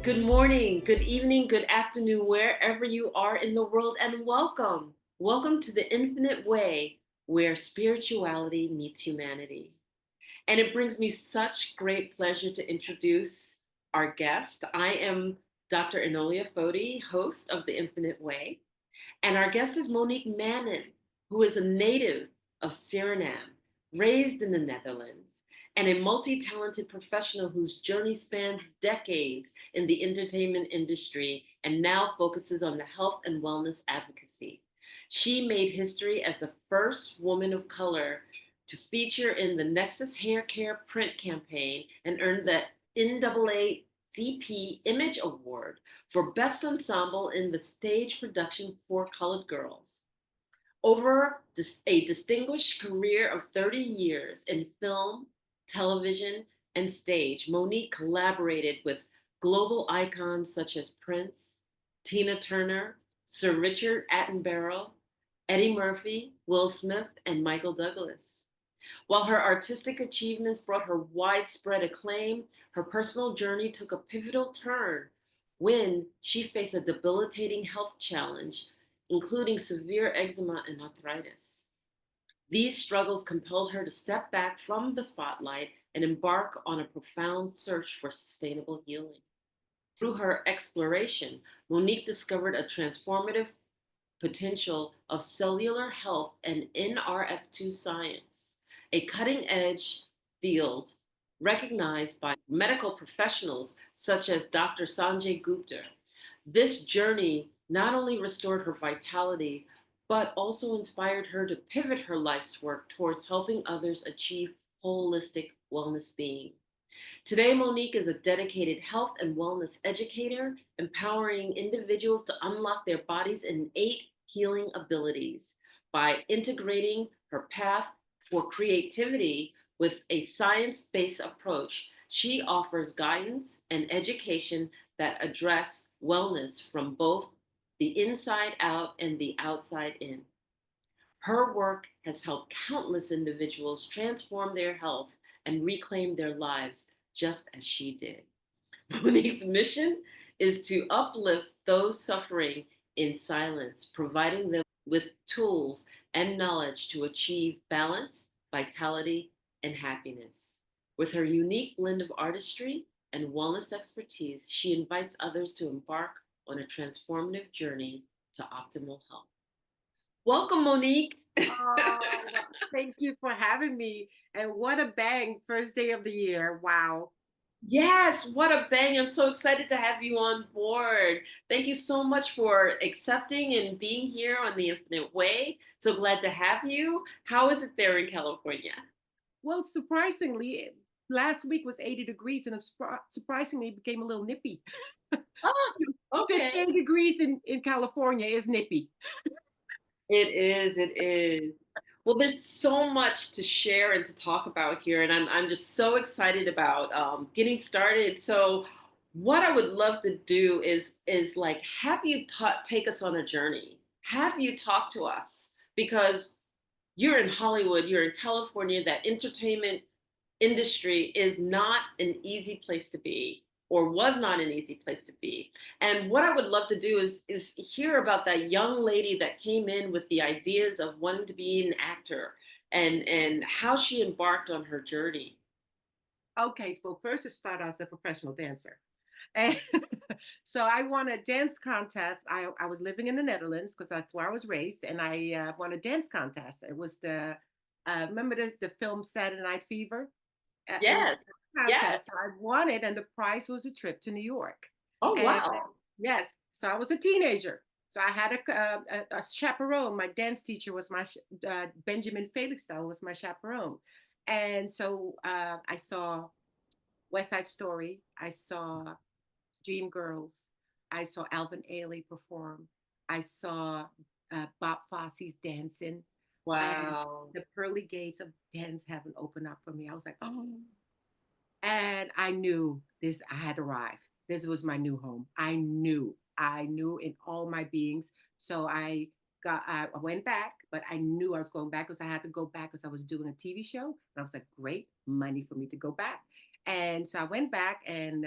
Good morning, good evening, good afternoon, wherever you are in the world, and welcome. Welcome to the Infinite Way, where spirituality meets humanity. And it brings me such great pleasure to introduce our guest. I am Dr. Enolia Foti, host of the Infinite Way, and our guest is Monique Mannen, who is a native of Suriname, raised in the Netherlands, and a multi-talented professional whose journey spans decades in the entertainment industry and now focuses on the health and wellness advocacy. She made history as the first woman of color to feature in the Nexxus Hair Care print campaign and earned the NAACP Image Award for Best Ensemble in the stage production for colored girls. Over a distinguished career of 30 years in film, television, and stage, Monique collaborated with global icons such as Prince, Tina Turner, Sir Richard Attenborough, Eddie Murphy, Will Smith, and Michael Douglas. While her artistic achievements brought her widespread acclaim, her personal journey took a pivotal turn when she faced a debilitating health challenge, including severe eczema and arthritis. These struggles compelled her to step back from the spotlight and embark on a profound search for sustainable healing. Through her exploration, Monique discovered a transformative potential of cellular health and nrf2 science, a cutting edge field recognized by medical professionals such as Dr. Sanjay Gupta. This journey not only restored her vitality, but also inspired her to pivot her life's work towards helping others achieve holistic wellness being. Today, Monique is a dedicated health and wellness educator, empowering individuals to unlock their body's innate healing abilities by integrating her path for creativity with a science-based approach. She offers guidance and education that address wellness from both the inside out and the outside in. Her work has helped countless individuals transform their health and reclaim their lives just as she did. Monique's mission is to uplift those suffering in silence, providing them with tools and knowledge to achieve balance, vitality, and happiness. With her unique blend of artistry and wellness expertise, she invites others to embark on a transformative journey to optimal health. Welcome, Monique. Oh, thank you for having me. And what a bang, first day of the year. Wow. Yes, what a bang. I'm so excited to have you on board. Thank you so much for accepting and being here on the Infinite Way. So glad to have you. How is it there in California? Well, surprisingly, last week was 80 degrees and surprisingly it became a little nippy. Oh, okay. 58 degrees in California is nippy. It is, it is. Well, there's so much to share and to talk about here, and I'm just so excited about getting started. So, what I would love to do is like have you take us on a journey. Have you talk to us because you're in Hollywood, you're in California. That entertainment industry is not an easy place to be or was not an easy place to be. And what I would love to do is hear about that young lady that came in with the ideas of wanting to be an actor and how she embarked on her journey. Okay, well, first it started as a professional dancer. And so I won a dance contest. I was living in the Netherlands because that's where I was raised, and I won a dance contest. It was remember the film Saturday Night Fever? It was Yes. a Yes. contest. So I won it, and the prize was a trip to New York. Oh And wow. yes, so I was a teenager. So I had a chaperone. My dance teacher was Benjamin Felixstowe was my chaperone. And so I saw West Side Story. I saw Dreamgirls. I saw Alvin Ailey perform. I saw Bob Fosse's dancing, and Wow. the pearly gates of dance heaven opened up for me. I was like, oh, and I knew this. I had arrived. This was my new home. I knew in all my beings. So I went back, but I knew I was going back because I had to go back because I was doing a TV show. And I was like, great money for me to go back. And so I went back and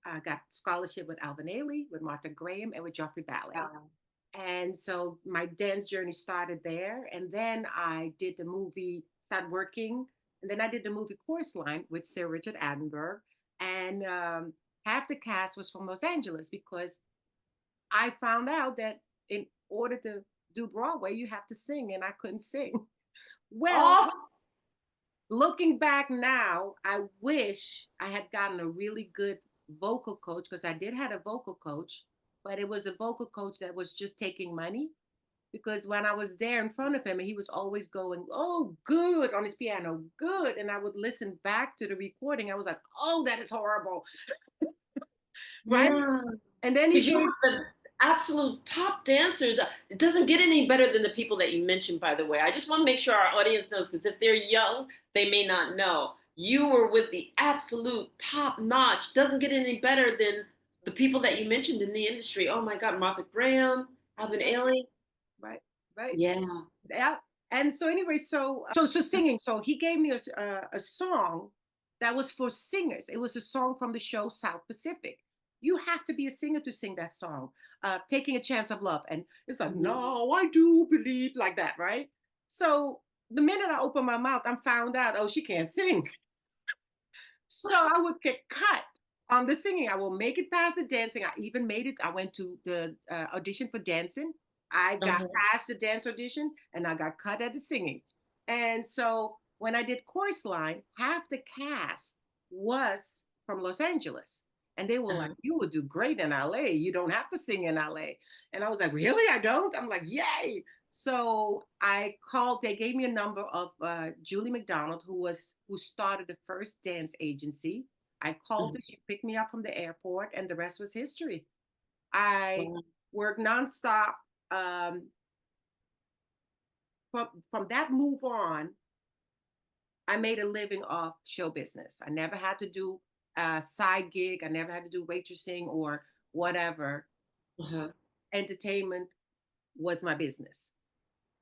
I got scholarship with Alvin Ailey, with Martha Graham, and with Joffrey Ballet. Wow. And so my dance journey started there. And then I did the movie, started working. And then I did the movie Course Line with Sir Richard Attenborough. And half the cast was from Los Angeles because I found out that in order to do Broadway, you have to sing, and I couldn't sing. Well, Oh, looking back now, I wish I had gotten a really good vocal coach because I did have a vocal coach, but it was a vocal coach that was just taking money. Because when I was there in front of him, he was always going, "Oh, good," on his piano, good. And I would listen back to the recording. I was like, "Oh, that is horrible." Right. yeah. And then he Because you gave, have the absolute top dancers. It doesn't get any better than the people that you mentioned, by the way. I just want to make sure our audience knows, because if they're young, they may not know. You were with the absolute top notch. Doesn't get any better than the people that you mentioned in the industry. Oh my God, Martha Graham, Alvin Ailey. right, right. Yeah. Yeah. And so anyway, so singing. So he gave me a song that was for singers. It was a song from the show South Pacific. You have to be a singer to sing that song, Taking a Chance of Love. And it's like, Mhm. no, I do believe, like that, right? So the minute I open my mouth, I found out, oh, she can't sing. So I would get cut on the singing. I will make it past the dancing. I even made it. I went to the audition for dancing. I got Uh-huh. past the dance audition and I got cut at the singing. And so when I did Chorus Line, half the cast was from Los Angeles. And they were like, Uh-huh. "You will do great in LA. You don't have to sing in LA." And I was like, "Really? I don't?" I'm like, "Yay." So I called, they gave me a number of Julie McDonald, who started the first dance agency. I called Mhm. her, she picked me up from the airport, and the rest was history. I Wow. worked nonstop. Um, from that move on, I made a living off show business. I never had to do a side gig. I never had to do waitressing or whatever. Uh-huh. Entertainment was my business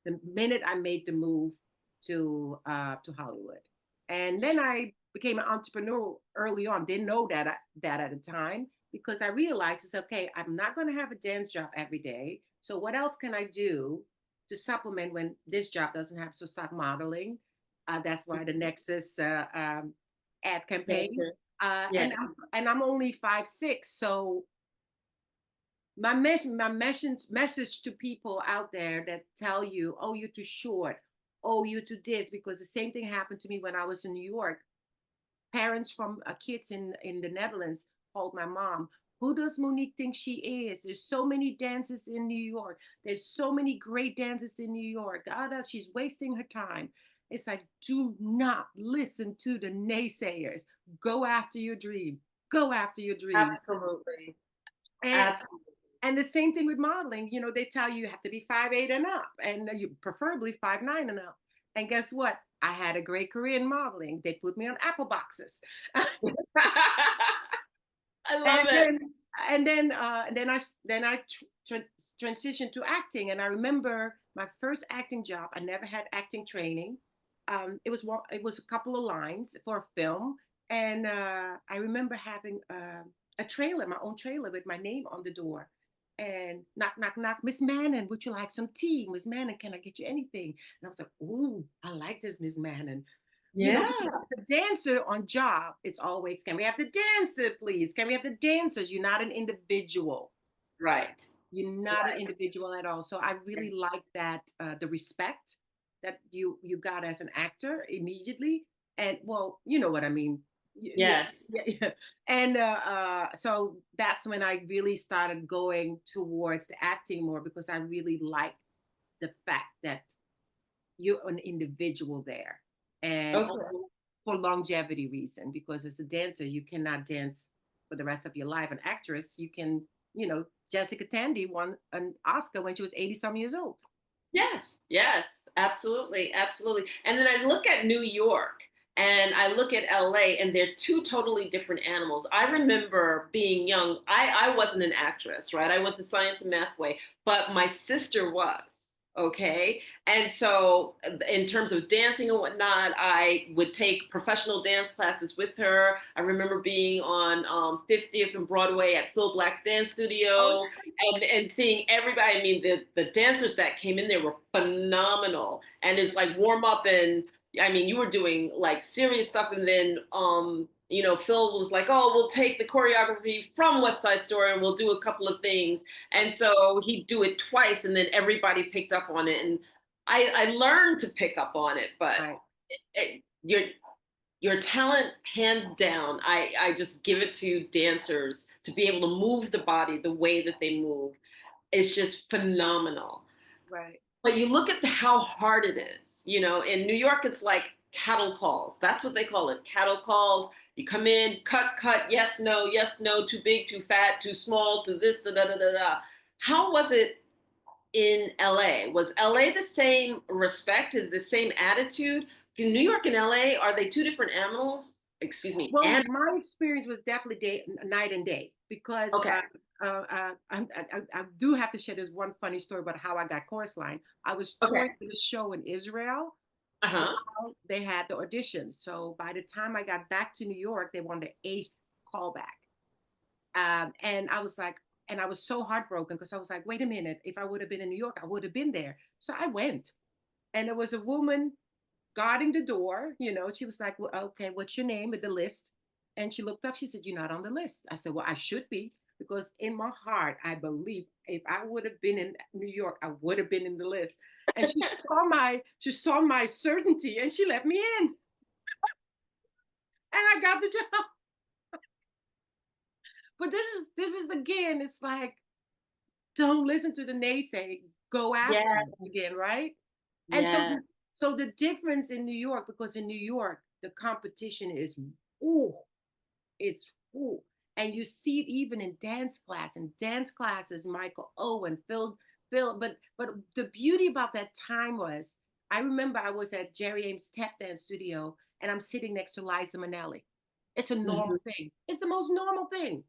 the minute I made the move to Hollywood. And then I became an entrepreneur early on. Didn't know that at the time because I realized it's okay. I'm not going to have a dance job every day. So what else can I do to supplement when this job doesn't have to start modeling? That's why the Nexxus ad campaign. Character. Uh, Yeah. and I'm and I'm only 5'6", so my message to people out there that tell you, oh, you're too short, oh, you're too this, because the same thing happened to me when I was in New York. Parents from kids in the Netherlands called my mom. Who does Monique think she is? There's so many dancers in New York. There's so many great dancers in New York. She's wasting her time. It's like, do not listen to the naysayers. Go after your dream. Go after your dream. Absolutely. And Absolutely. and the same thing with modeling. They tell you have to be 5'8" and up, and you preferably 5'9" and up. And guess what? I had a great career in modeling. They put me on apple boxes. I and love it. then and then I transitioned to acting. And I remember my first acting job. I never had acting training. It was a couple of lines for a film, and I remember having a trailer, my own trailer with my name on the door. And knock, knock, knock, Miss Mannen, would you like some tea? Miss Mannen, can I get you anything? And I was like, ooh, I like this, Miss Mannen. Yeah. Because the dancer on job, it's always, can we have the dancer, please? Can we have the dancers? You're not an individual. Right. You're not an Right. individual at all. So I really like that, the respect that you got as an actor immediately. And well, you know what I mean. Yeah, Yes. yeah, yeah. And so that's when I really started going towards the acting more, because I really liked the fact that you're an individual there. And Okay. also for longevity reason, because as a dancer, you cannot dance for the rest of your life. An actress, you can, Jessica Tandy won an Oscar when she was 80 some years old. Yes. Yes. Absolutely. Absolutely. And then I look at New York and I look at LA, and they're two totally different animals. I remember being young. I wasn't an actress, right? I went the science and math way, but my sister was. Okay. And so, in terms of dancing and whatnot, I would take professional dance classes with her. I remember being on 50th and Broadway at Phil Black's dance Oh, studio and seeing everybody. I mean, the dancers that came in there were phenomenal. And it's like warm up, and I mean, you were doing like serious stuff. And then, Phil was like, oh, we'll take the choreography from West Side Story and we'll do a couple of things, and so he'd do it twice, and then everybody picked up on it. And I learned to pick up on it, but right, your talent, hands down, I just give it to dancers to be able to move the body the way that they move. It's just phenomenal. right. But you look at how hard it is. In New York, it's like cattle calls. That's what they call it, cattle calls. You come in, cut, yes, no, too big, too fat, too small, too this, da da da da da. How was it in LA? Was LA the same respect, the same attitude? In New York and LA, are they two different animals? Excuse me. Well, And my experience was definitely night and day because okay, I do have to share this one funny story about how I got chorus line. I was okay, touring the show in Israel uh-huh. while they had the auditions. So by the time I got back to New York, they won the eighth callback. And I was like, and I was so heartbroken because I was like, wait a minute, if I would have been in New York, I would have been there. So I went. And there was a woman guarding the door. She was like, well, okay, what's your name with the list? And she looked up, she said, you're not on the list. I said, well, I should be, because in my heart, I believe if I would have been in New York, I would have been in the list. And she saw my certainty and she let me in. And I got the job. But this is again, it's like, don't listen to the naysay, go after Yeah, it again, right? And so yeah, the difference in New York, because in New York, the competition is, ooh, it's ooh. And you see it even in dance class. In dance classes, Michael Owen, Phil. But the beauty about that time was, I remember I was at Jerry Ames Tap Dance Studio, and I'm sitting next to Liza Minnelli. It's a mhm, normal thing. It's the most normal thing.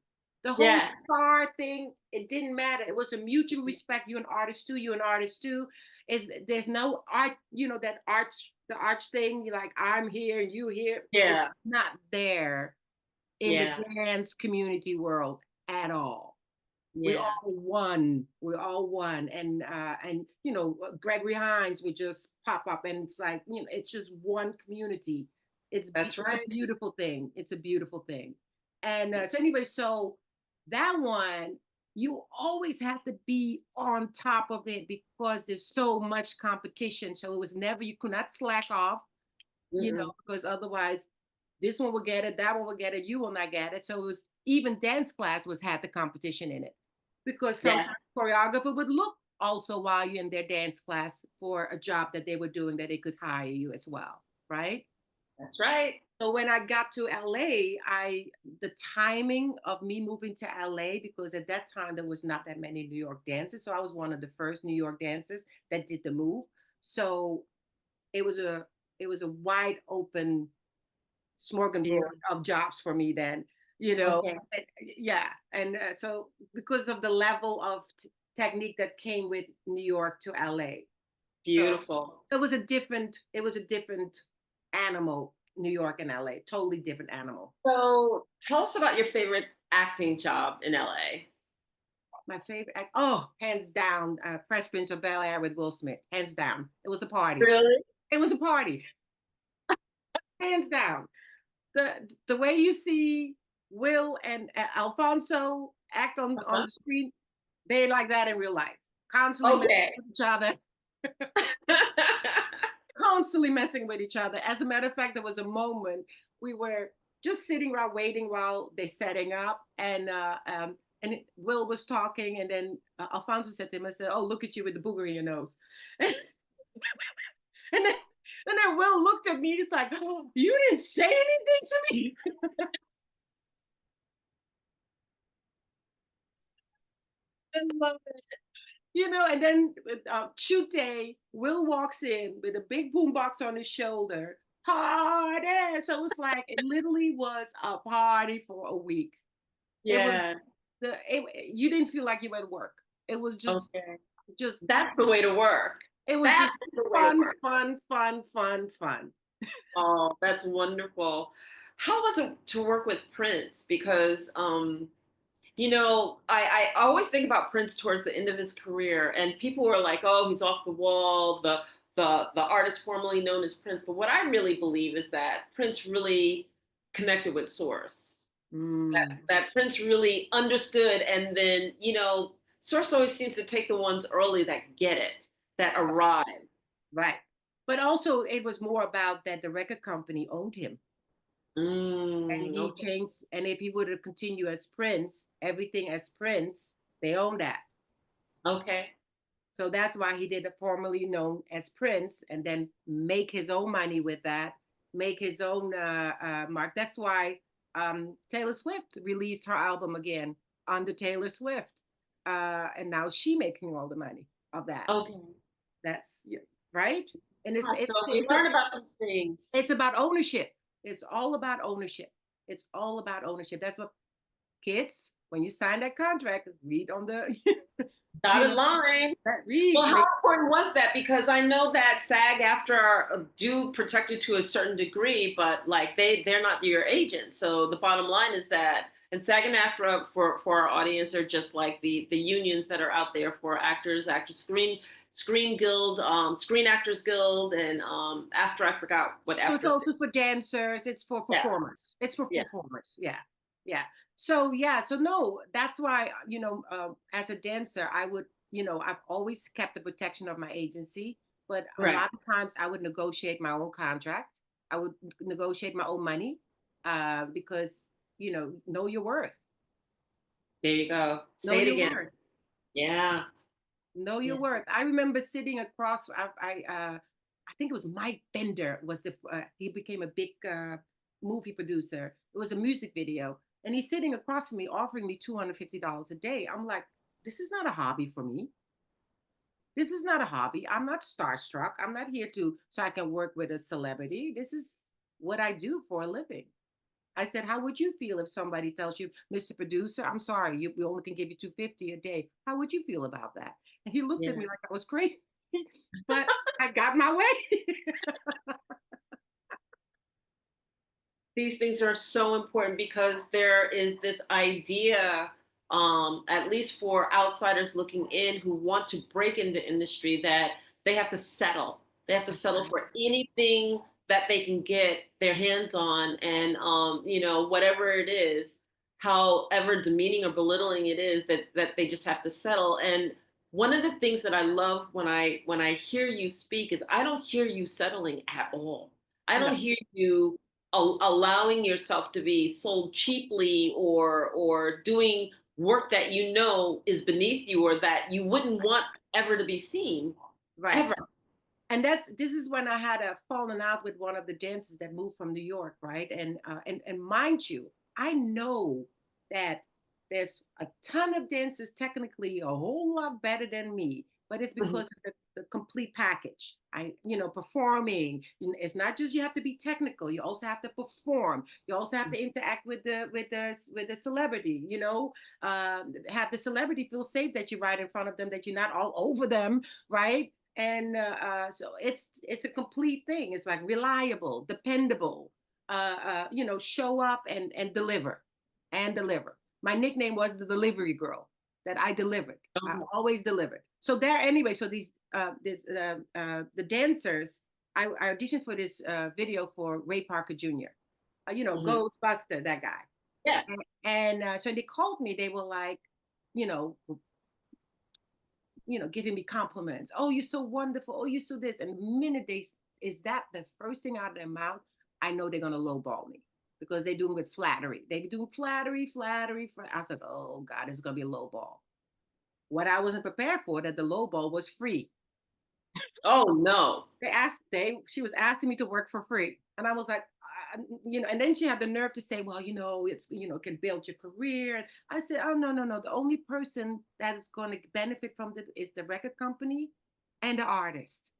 The whole yes, star thing, it didn't matter. It was a mutual respect. You're an artist too. You're an artist too. There's no art, that arch, the arch thing. You're like, I'm here and you here. It's yeah, not there in the yeah, dance community world at all. We yeah. all won. We all won. And Gregory Hines would just pop up, and it's like, it's just one community. That's It's a right. beautiful thing. It's a beautiful thing. And so anyway, so that one, you always have to be on top of it because there's so much competition. So it was never, you could not slack off, Mm-mm. because otherwise this one will get it, that one will get it, you will not get it. So it was, even dance class had the competition in it, because Yes, sometimes choreographer would look also while you're in their dance class for a job that they were doing, that they could hire you as well, right? that's right. So when I got to LA, the timing of me moving to LA, because at that time there was not that many New York dancers. So I was one of the first New York dancers that did the move. So it was a wide open Yeah. smorgasbord of jobs for me then, Okay. yeah. And so because of the level of technique that came with New York to LA. So Beautiful. it was a different animal, New York and LA, totally different animal. So tell us about your favorite acting job in LA. My favorite oh, hands down, Fresh Prince of Bel Air with Will Smith, hands down. It was a party. Really? It was a party, hands down. The way you see Will and Alfonso act on Uh-huh. the screen, they like that in real life. Constantly messing Okay. with each other, constantly messing with each other. As a matter of fact, there was a moment we were just sitting around waiting while they're setting up, and Will was talking, and then Alfonso said to him, "I said, oh, look at you with the booger in your nose," and then and then Will looked at me. He's like, oh, "You didn't say anything to me." I love it. And then shoot day, Will walks in with a big boombox on his shoulder. Party! So it was like, it literally was a party for a week. It was Yeah. you didn't feel like you were at work. It was just Okay. just That's the way to work. It was That's just the way it fun, works. fun, fun, fun, fun. Oh, that's wonderful. How was it to work with Prince? Because I always think about Prince towards the end of his career, and people were like, "Oh, he's off the wall," the artist formerly known as Prince. But what I really believe is that Prince really connected with Source. Mm, That Prince really understood, and then Source always seems to take the ones early that get it, that arrive. right. But also, it was more about that the record company owned him. And he Okay. changed. And if he would have continued as Prince, everything as Prince, they own that. Okay. So that's why he did it formerly known as Prince, and then make his own money with that, make his own mark. That's why Taylor Swift released her album again under Taylor Swift, and now she making all the money of that. Okay. That's yeah, right, and Yeah, so we learn about these things. it's about ownership. It's all about ownership. It's all about ownership. That's what kids, when you sign that contract, read on the, Dotted line. read, Well, how make important was that? Because I know that SAG-AFTRA do protect you to a certain degree, but like they're not your agent. So the bottom line is that, and SAG and AFTRA for our audience are just like the unions that are out there for actors, Screen Guild, Screen Actors Guild, and after I forgot what so it's after. also for dancers, it's for Yeah, performers, it's for yeah, performers, yeah, yeah. So yeah, so no, that's why as a dancer I would, I've always kept the protection of my agency, but a right. lot of times I would negotiate my own contract. I would negotiate my own money, because know your worth. There you go. Know Say it your again. worth. Yeah. Know Yeah. your worth. I remember sitting across. I think it was Mike Bender was the. He became a big movie producer. It was a music video, and he's sitting across from me, offering me $250 a day. I'm like, this is not a hobby for me. This is not a hobby. I'm not starstruck. I'm not here to so I can work with a celebrity. This is what I do for a living. I said, how would you feel if somebody tells you, Mr. Producer, I'm sorry, we only can give you 250 a day. How would you feel about that? And he looked at Yeah. me like I was crazy, but I got my way. These things are so important because there is this idea, at least for outsiders looking in who want to break into industry, that they have to settle. They have to settle for anything that they can get their hands on, and whatever it is, however demeaning or belittling it is, that they just have to settle. And one of the things that I love when I hear you speak is I don't hear you settling at all. I No, don't hear you allowing yourself to be sold cheaply, or doing work that is beneath you or that you wouldn't want ever to be seen right. ever. And this is when I had a falling out with one of the dancers that moved from New York, right? And mind you, I know that there's a ton of dancers technically a whole lot better than me, but it's Mhm. because of the complete package. Performing. It's not just you have to be technical. You also have to perform. You also have to interact with the celebrity. Have the celebrity feel safe that you're right in front of them, that you're not all over them, right? And so it's a complete thing. It's like reliable, dependable. Show up and deliver, and deliver. My nickname was the delivery girl. That I delivered. I Um, always delivered. So there, anyway. So the dancers. I auditioned for this video for Ray Parker Jr. mhm. Ghostbuster, that guy. Yes. And so they called me. They were like, you know, giving me compliments. Oh, you're so wonderful. Oh, you're so this. And the minute they is that the first thing out of their mouth, I know they're gonna lowball me because they do it with flattery. They be doing flattery, flattery. I was like, oh God, it's gonna be a lowball. What I wasn't prepared for, that the lowball was free. Oh no. She was asking me to work for free, and I was like, and then she had the nerve to say, well, it's can build your career. And I said, oh, no, no, no. The only person that is going to benefit from it is the record company and the artist.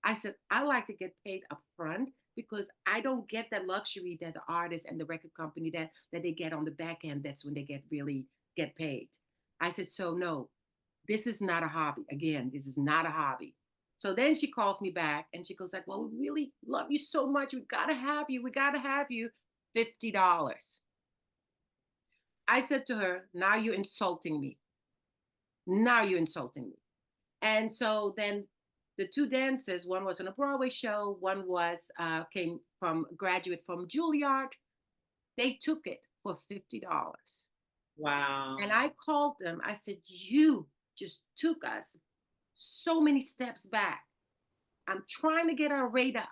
I said, I like to get paid up front because I don't get that luxury that the artist and the record company that they get on the back end. That's when they get paid. I said, so no, this is not a hobby. Again, this is not a hobby. So then she calls me back and she goes like, well, we really love you so much. We got to have you. We got to have you. $50. I said to her, now you're insulting me. Now you're insulting me. And so then the two dancers, one was on a Broadway show, one was came from graduate from Juilliard. They took it for $50. Wow. And I called them. I said, you just took us so many steps back. I'm trying to get our rate up.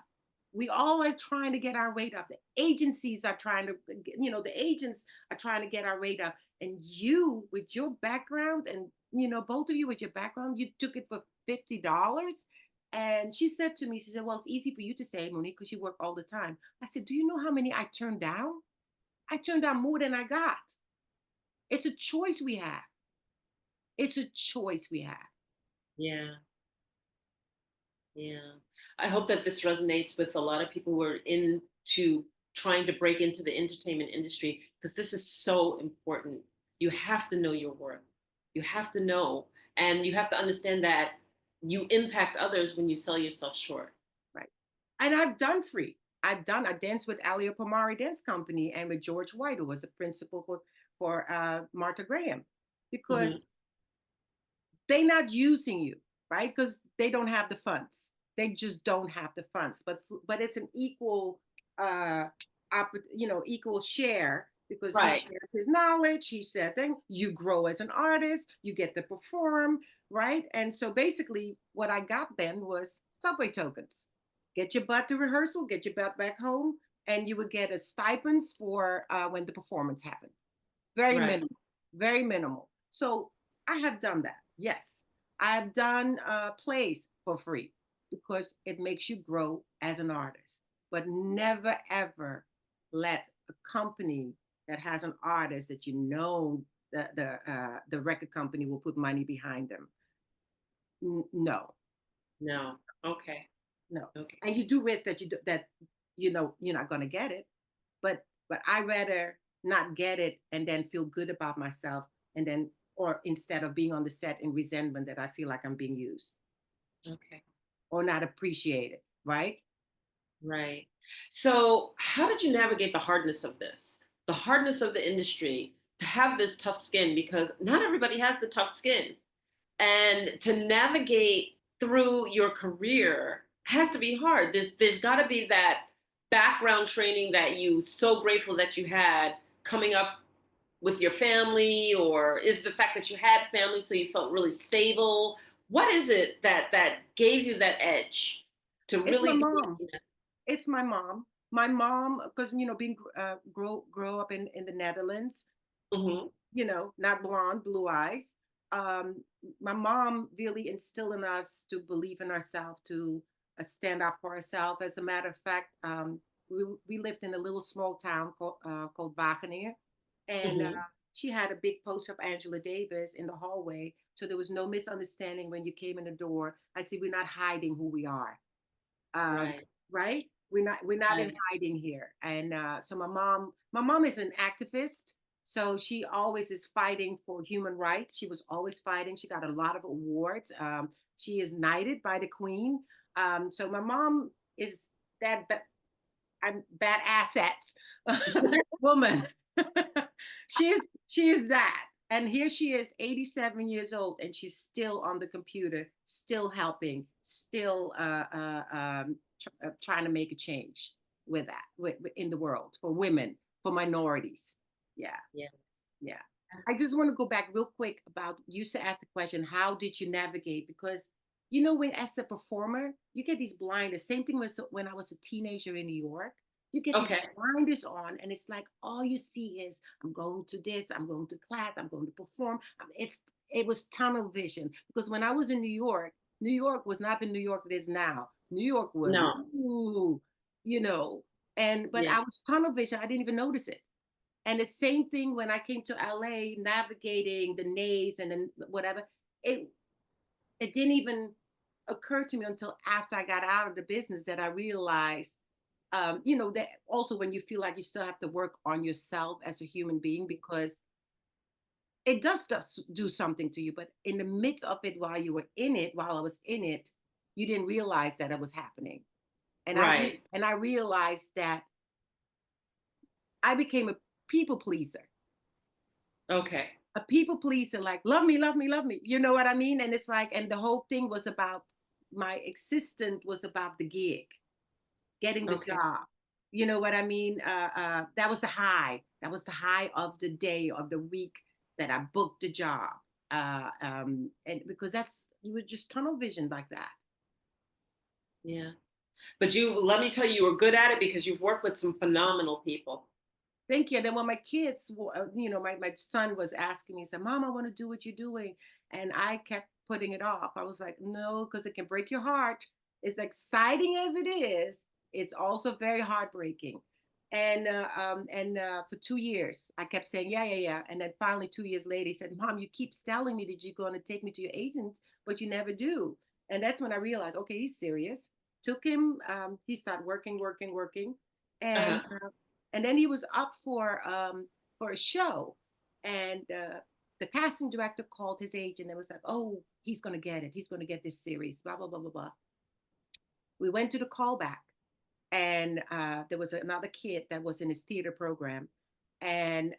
We all are trying to get our rate up. The agencies are trying to, the agents are trying to get our rate up. And you, with your background, and, both of you with your background, you took it for $50. And she said to me, she said, well, it's easy for you to say, Monique, because you work all the time. I said, do you know how many I turned down? I turned down more than I got. It's a choice we have. It's a choice we have. Yeah. Yeah. I hope that this resonates with a lot of people who are into trying to break into the entertainment industry, because this is so important. You have to know your worth. You have to know, and you have to understand that you impact others when you sell yourself short. Right. And I've done free. I danced with Alio Pomari Dance Company and with George White, who was the principal for Martha Graham, Mm-hmm. because they're not using you, right? Because they don't have the funds. They just don't have the funds. But it's an equal, equal share, because he Right. shares his knowledge. He said, then you grow as an artist, you get to perform, right? And so basically, what I got then was subway tokens. Get your butt to rehearsal, get your butt back home, and you would get a stipends for when the performance happened. Very Right. minimal, very minimal. So I have done that. Yes, I have done plays for free because it makes you grow as an artist. But never ever let a company that has an artist that the record company will put money behind them. No, No. Okay. no. Okay. And you do risk that you're not going to get it. But I rather not get it and then feel good about myself, and then, or instead of being on the set in resentment that I feel like I'm being used Okay. or not appreciated, right? Right. So, how did you navigate the hardness of this? The hardness of the industry, to have this tough skin, because not everybody has the tough skin. And to navigate through your career has to be hard. There's got to be that background training that you so grateful that you had coming up with your family, or is the fact that you had family so you felt really stable? What is it that gave you that edge to It's my really be? mom. It's my mom. My mom, because being grow up in the Netherlands, Mhm. not blonde, blue eyes. Um, my mom really instilled in us to believe in ourselves, to stand up for ourselves. As a matter of fact, we lived in a little small town called Wageningen, and Mhm. she had a big poster of Angela Davis in the hallway, so there was no misunderstanding when you came in the door. I see we're not hiding who we are, Right. right? We're not in Right. hiding here. And so my mom is an activist. So she always is fighting for human rights. She was always fighting. She got a lot of awards. She is knighted by the Queen. So my mom is that I'm bad assets woman. she is that. And here she is, 87 years old, and she's still on the computer, still helping, still trying to make a change with that in the world for women, for minorities. Yeah, Yes. yeah. I just want to go back real quick about, you to ask the question, how did you navigate? Because when as a performer, you get these blinders. Same thing was when I was a teenager in New York. You get these Okay. blinders on, and it's like all you see is, I'm going to this, I'm going to class, I'm going to perform. It was tunnel vision, because when I was in New York was not the New York it is now. New York was, No. ooh, you know, but Yeah. I was tunnel vision. I didn't even notice it. And the same thing when I came to LA, navigating the nays and then whatever, it it didn't even occur to me until after I got out of the business that I realized, that also when you feel like you still have to work on yourself as a human being, because it does do something to you. But in the midst of it, while I was in it, you didn't realize that it was happening. And Right. I realized that I became a people pleaser. Okay. A people pleaser, like love me, love me, love me. You know what I mean? And it's like, and the whole thing was about, my existence was about the gig, getting the Okay. job. You know what I mean? That was the high. That was the high of the day, of the week, that I booked the job. And because that's, you were just tunnel vision like that. Yeah. But you, let me tell you, you were good at it because you've worked with some phenomenal people. Thank you. And then when my kids, my son was asking me, he said, Mom, I want to do what you're doing. And I kept putting it off. I was like, no, because it can break your heart. As exciting as it is, it's also very heartbreaking. And for 2 years, I kept saying, yeah, yeah, yeah. And then finally, 2 years later, he said, Mom, you keep telling me that you're going to take me to your agent, but you never do. And that's when I realized, okay, he's serious. Took him, he started working, working, working. Uh-huh. And then he was up for a show, and the casting director called his agent and was like, "Oh, he's gonna get it. He's gonna get this series." Blah blah blah blah blah. We went to the callback, and there was another kid that was in his theater program, and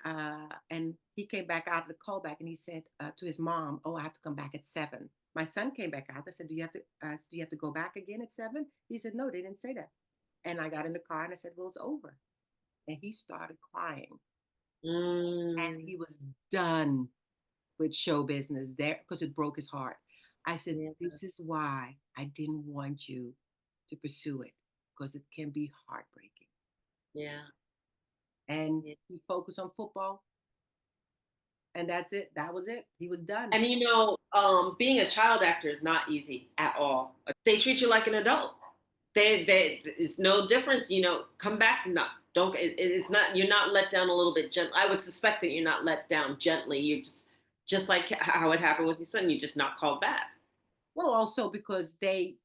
he came back out of the callback, and he said to his mom, "Oh, I have to come back at 7." My son came back out. I said, Do you have to go back again at 7?" He said, "No, they didn't say that." And I got in the car and I said, "Well, it's over." And he started crying, and Mm, he was done with show business there because it broke his heart. I said, yeah. "This is why I didn't want you to pursue it, because it can be heartbreaking." Yeah. And Yeah. he focused on football, and that's it. That was it. He was done. And being a child actor is not easy at all. They treat you like an adult. It's no difference. Come back. No, don't. It's not. You're not let down a little bit. I would suspect that you're not let down gently. You just like how it happened with your son. You just not called back. Well, also because they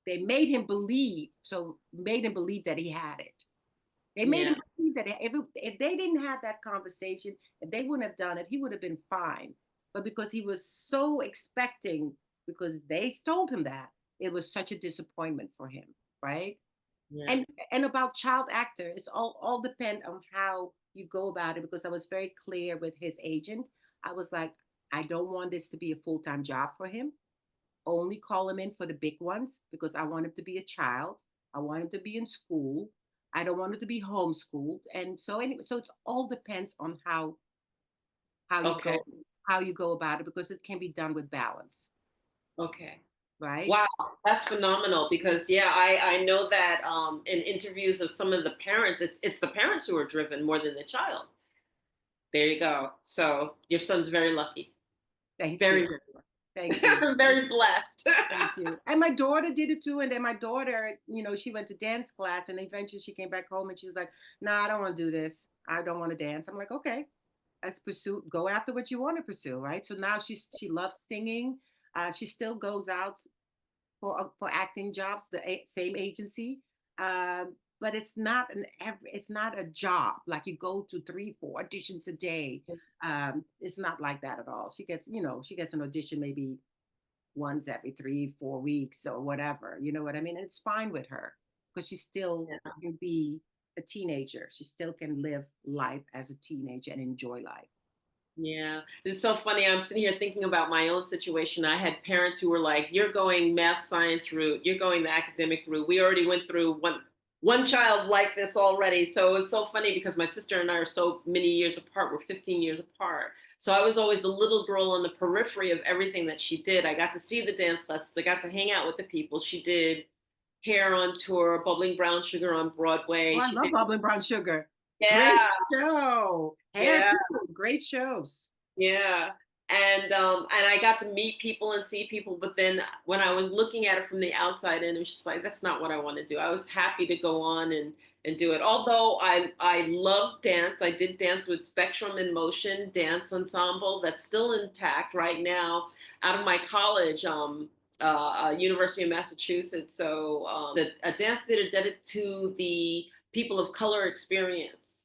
made him believe, so made him believe that he had it. They made Yeah. him believe that if they didn't have that conversation, if they wouldn't have done it, he would have been fine. But because he was so expecting, because they told him that, it was such a disappointment for him, right? Yeah. And about child actor, it's all depend on how you go about it. Because I was very clear with his agent. I was like, I don't want this to be a full-time job for him. Only call him in for the big ones, because I want him to be a child. I want him to be in school. I don't want him to be homeschooled. And so anyway, so it's all depends on how you Okay. go how you go about it, because it can be done with balance, Okay. right? Wow, that's phenomenal because yeah, I know that in interviews of some of the parents, it's the parents who are driven more than the child. There you go. So your son's very lucky. Thank you. Very, very Thank you. lucky. Very blessed. Thank you. And my daughter did it too. And then my daughter, she went to dance class, and eventually she came back home and she was like, "Nah, I don't want to do this. I don't want to dance." I'm like, "Okay, let's pursue, go after what you want to pursue." Right. So now she loves singing. She still goes out for acting jobs, the same agency. But it's not a job like you go to 3, 4 auditions a day. It's not like that at all. She gets an audition maybe once every 3, 4 weeks or whatever. You know what I mean? And it's fine with her, because she still Yeah. can be a teenager. She still can live life as a teenager and enjoy life. Yeah, it's so funny. I'm sitting here thinking about my own situation. I had parents who were like, "You're going math science route. You're going the academic route. We already went through one child like this already." So it's so funny because my sister and I are so many years apart. We're 15 years apart. So I was always the little girl on the periphery of everything that she did. I got to see the dance classes. I got to hang out with the people. She did Hair on Tour, Bubbling Brown Sugar on Broadway. Oh, I She love did, Bubbling Brown Sugar. Great yeah, show. Hair yeah. too. Great shows. Yeah. And I got to meet people and see people, but then when I was looking at it from the outside in, it was just like that's not what I want to do. I was happy to go on and do it. Although I love dance. I did dance with Spectrum in Motion Dance Ensemble that's still intact right now out of my college, University of Massachusetts. So a dance theater dedicated to the people of color experience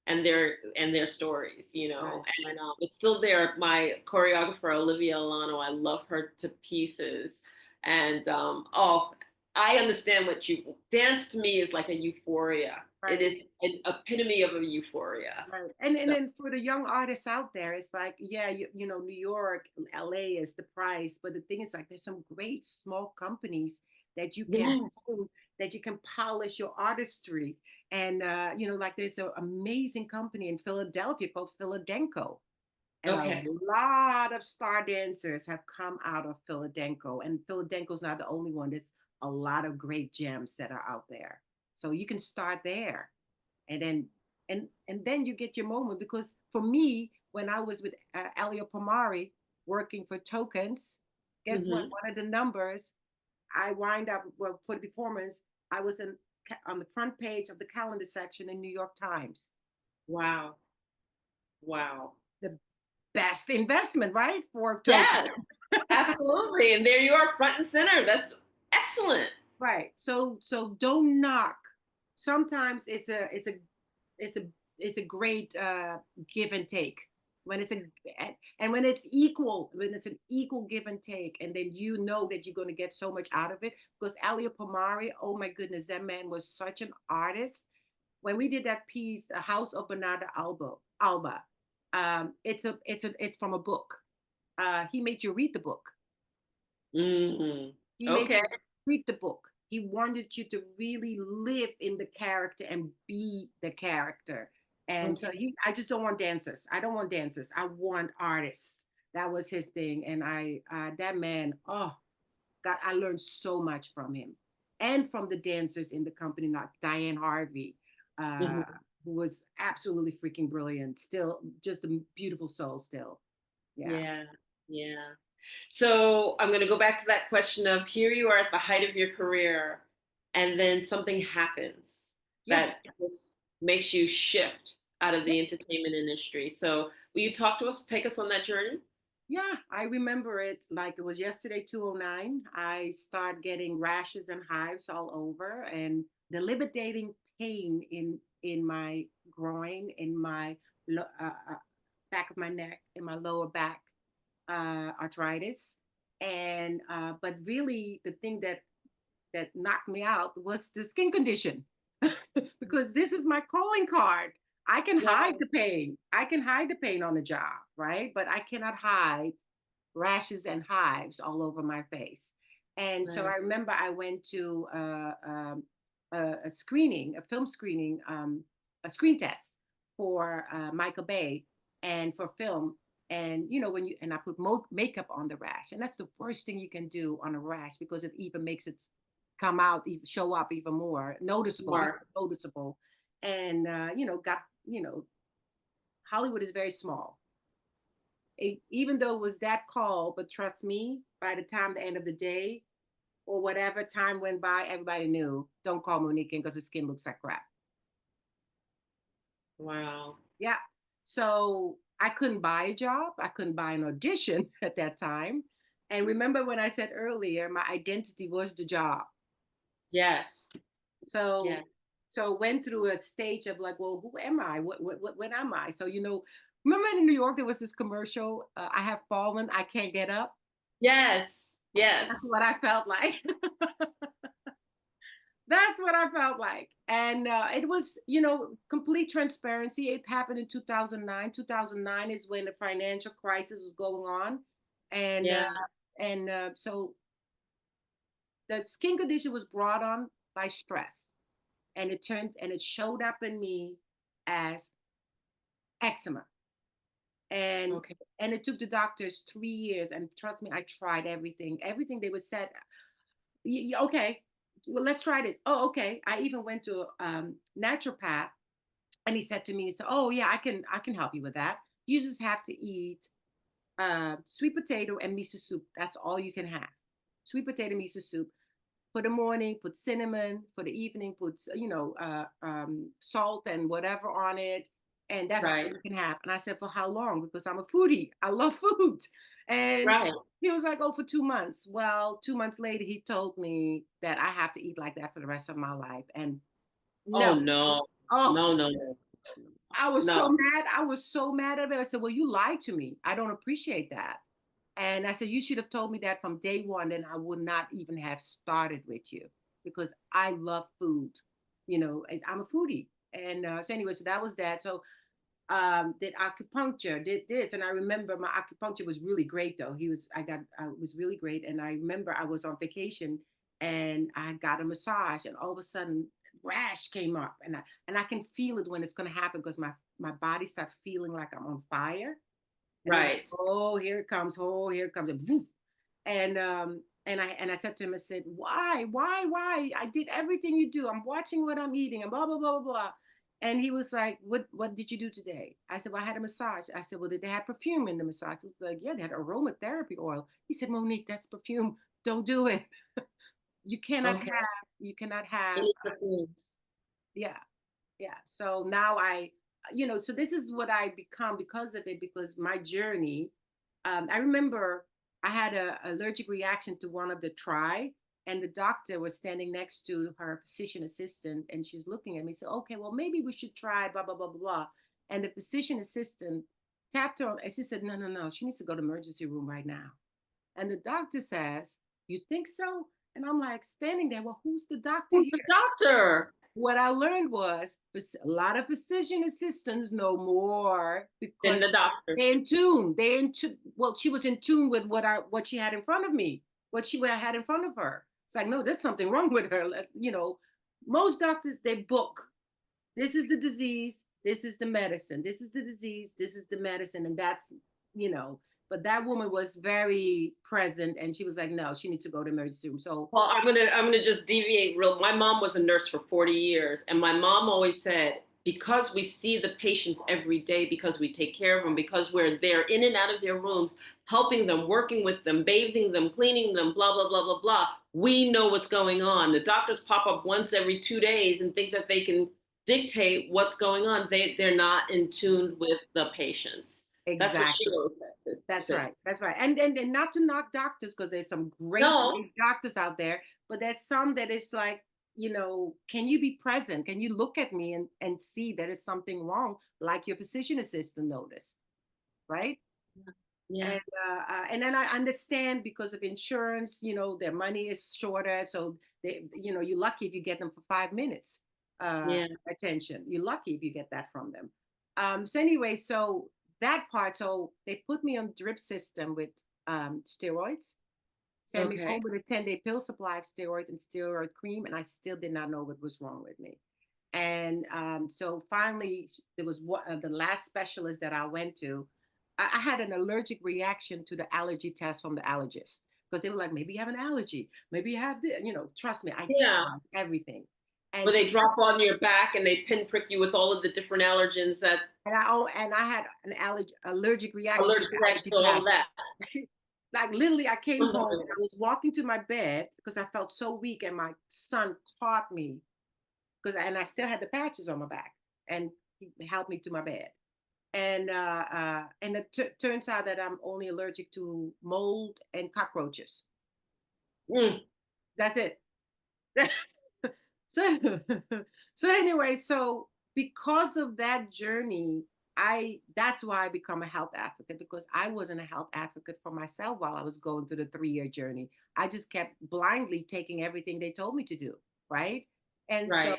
and their stories, Right. and it's still there. My choreographer Olivia Alano, I love her to pieces, And oh, I understand what you dance to me is like a euphoria. It Right. is an epitome of a euphoria. Right. And So, then for the young artists out there, it's like, yeah, you know, New York, LA is the price. But the thing is like there's some great small companies that you can yes. own, that you can polish your artistry. And you know, like there's an amazing company in Philadelphia called Philadenko. And a Okay. lot of star dancers have come out of Philadenko. And Philadenko's not the only one. There's a lot of great gems that are out there. So you can start there, and then and then you get your moment. Because for me, when I was with Elio Pomari working for Tokens, guess what? Hmm. One of the numbers I wind up, well, for the performance, I was in on the front page of the calendar section in New York Times. Wow. Wow. The best investment, right, for Tokens. Yes, absolutely. And there you are, front and center. That's excellent. Right. So don't knock. Sometimes it's a it's a great give and take. When it's a and when it's an equal give and take, and then you know that you're going to get so much out of it. Because Elio Pomari, oh my goodness, that man was such an artist. When we did that piece, The House of Bernarda Alba, it's from a book. He made you read the book. Hmm. He made Okay. you read the book. He wanted you to really live in the character and be the character. And so Okay. I just don't want dancers. I don't want dancers. I want artists. That was his thing. And that man, oh God, I learned so much from him and from the dancers in the company, like Diane Harvey, uh, Mhm. who was absolutely freaking brilliant. Still, just a beautiful soul. Still, yeah, Yeah. Yeah. So I'm going to go back to that question of here you are at the height of your career, and then something happens yeah. that just makes you shift out of Yeah. the entertainment industry. So will you talk to us, take us on that journey? Yeah, I remember it like it was yesterday, 209. I start getting rashes and hives all over, and the debilitating pain in my groin, in my back of my neck, in my lower back, arthritis. And but really the thing that knocked me out was the skin condition. Because this is my calling card. I can hide Wow. the pain. I can hide the pain on the job, right? But I cannot hide rashes and hives all over my face. And so Right. I remember I went to a screening, a film screening, a screen test for Michael Bay and for film. And you know, when you and I put makeup on the rash, and that's the worst thing you can do on a rash, because it even makes it come out, even show up even more noticeable, Mark. noticeable. And you know, got you know, Hollywood is very small. Even though it was that call, but trust me, by the time the end of the day or whatever time went by, everybody knew, don't call Monique in because her skin looks like crap. Wow. Yeah. So I couldn't buy a job. I couldn't buy an audition at that time. And remember when I said earlier, my identity was the job. Yes. So Yeah. went through a stage of like, well, who am I? What am I? So, you know, remember in New York, there was this commercial, I have fallen, I can't get up. Yes. That's Yes. what I felt like. That's what I felt like. And it was, you know, complete transparency. It happened in 2009. 2009 is when the financial crisis was going on. And Yeah. so the skin condition was brought on by stress. And it showed up in me as eczema. And Okay. it took the doctors 3 years. And trust me, I tried everything they would said. Okay, well, let's try it. Oh, okay. I even went to a naturopath, and he said to me, he said, "Oh yeah, I can help you with that. You just have to eat sweet potato and miso soup. That's all you can have. Sweet potato miso soup. For the morning, put cinnamon. For the evening, put salt and whatever on it, and that's all Right. you can have." And I said, "For how long?" Because I'm a foodie. I love food. And Right. he was like, "Oh, for 2 months." Well, 2 months later, he told me that I have to eat like that for the rest of my life. And Oh no, no. oh, No, no, no. I was so No. mad. I was so mad at him. I said, "Well, you lied to me. I don't appreciate that." And I said, you should have told me that from day one, and I would not even have started with you because I love food. You know, I'm a foodie. And so anyway, so that was that. So did acupuncture, did this. And I remember my acupuncture was really great though. It was really great. And I remember I was on vacation and I got a massage and all of a sudden rash came up and I can feel it when it's going to happen because my body starts feeling like I'm on fire. And it was like, Right. oh, here it comes. And I said to him, I said, why? I did everything you do. I'm watching what I'm eating and blah, blah, blah, blah, blah. And he was like, what did you do today? I said, well, I had a massage. I said, well, did they have perfume in the massage? He was like, yeah, they had aromatherapy oil. He said, Monique, that's perfume. Don't do it. You cannot Okay. have, you cannot have, Any perfumes? yeah, yeah. So now so this is what I become because of it, because my journey, I remember I had an allergic reaction to one of the try, and the doctor was standing next to her physician assistant, and she's looking at me, said, okay, well, maybe we should try blah, blah, blah, blah, blah. And the physician assistant tapped her, and she said, no, no, no, she needs to go to the emergency room right now. And the doctor says, you think so? And I'm like standing there, well, who's the doctor Who's here? the doctor? What I learned was a lot of physician assistants know more And because the doctor. they're in tune. They're in tune. Well, she was in tune with what she had in front of me, what I had in front of her. It's like, no, there's something wrong with her. Most doctors, they book. This is the disease. This is the medicine. This is the disease. This is the medicine. And that's, you know, but that woman was very present and she was like, no, she needs to go to emergency room. So Well, I'm gonna just deviate real. My mom was a nurse for 40 years, and my mom always said, because we see the patients every day, because we take care of them, because we're there in and out of their rooms, helping them, working with them, bathing them, cleaning them, blah, blah, blah, blah, blah. We know what's going on. The doctors pop up once every 2 days and think that they can dictate what's going on. They're not in tune with the patients. That's what she exactly. always That's said. right. That's right. And not to knock doctors because there's some great, No, great doctors out there, but there's some that is like, can you be present? Can you look at me and see that is something wrong, like your physician assistant noticed, right? yeah, And then I understand because of insurance, their money is shorter, so you're lucky if you get them for 5 minutes yeah. attention. You're lucky if you get that from them. So anyway, so that part, so they put me on drip system with steroids, sent me Okay. home with a 10-day pill supply of steroid and steroid cream, and I still did not know what was wrong with me. And so finally, there was the last specialist that I went to. I had an allergic reaction to the allergy test from the allergist because they were like, maybe you have an allergy, maybe you have this. Trust me, I Yeah. tried everything. And Where so they drop on your back and they pinprick you with all of the different allergens that and I had an allergic reaction to allergic the reaction allergy to all of test. that. Like literally, I came home and I Unbelievable. was walking to my bed because I felt so weak, and my son caught me and I still had the patches on my back, and he helped me to my bed. And it turns out that I'm only allergic to mold and cockroaches. Mm. That's it. so so anyway, so because of that journey, that's why I become a health advocate, because I wasn't a health advocate for myself while I was going through the 3-year journey. I just kept blindly taking everything they told me to do, right? And so Right.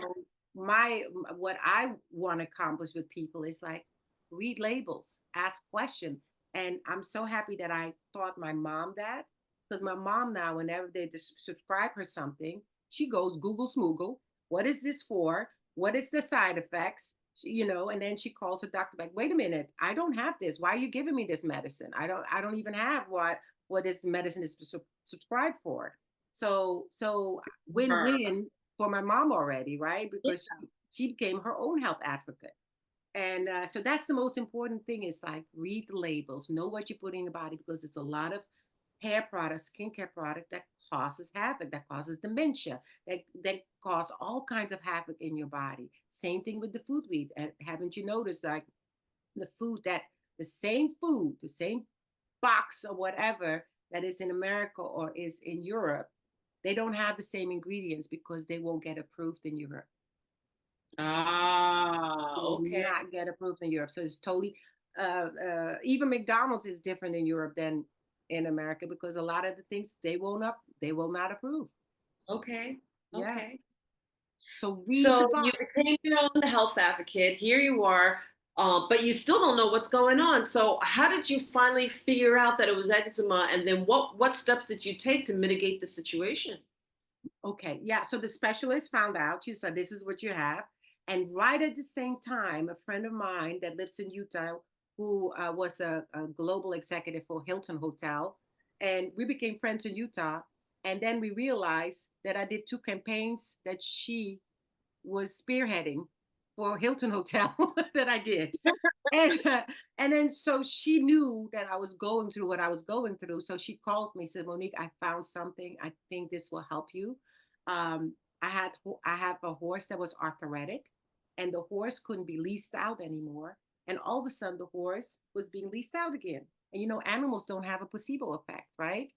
my what I want to accomplish with people is like read labels, ask questions. And I'm so happy that I taught my mom that, because my mom now, whenever they subscribe her something, she goes Google Smoogle. What is this for? What is the side effects? And then she calls her doctor back. Wait a minute, I don't have this. Why are you giving me this medicine? I don't even have what this medicine is subscribed for. So Her. win-win for my mom already, right? Yeah. Because she became her own health advocate. And so that's the most important thing, is like read the labels, know what you put in your body, because it's a lot of hair products, skincare product that causes havoc, that causes dementia, that cause all kinds of havoc in your body. Same thing with the food we eat. And haven't you noticed, like the same box or whatever that is in America or is in Europe, they don't have the same ingredients because they won't get approved in Europe. Ah, Will okay. not get approved in Europe. So it's totally, even McDonald's is different in Europe than in America because a lot of the things they will not approve. Okay. Yeah. Okay. So read the So book. you became your own health advocate. Here you are, but you still don't know what's going on. So how did you finally figure out that it was eczema, and then what steps did you take to mitigate the situation? Okay. Yeah. So the specialist found out. She said, this is what you have. And right at the same time, a friend of mine that lives in Utah, who was a global executive for Hilton Hotel, and we became friends in Utah. And then we realized that I did two campaigns that she was spearheading for Hilton Hotel that I did. And and then so she knew that I was going through what I was going through. So she called me, said, Monique, I found something. I think this will help you. Um, I have a horse that was arthritic, and the horse couldn't be leased out anymore. And all of a sudden, the horse was being leased out again. And you know, animals don't have a placebo effect, right?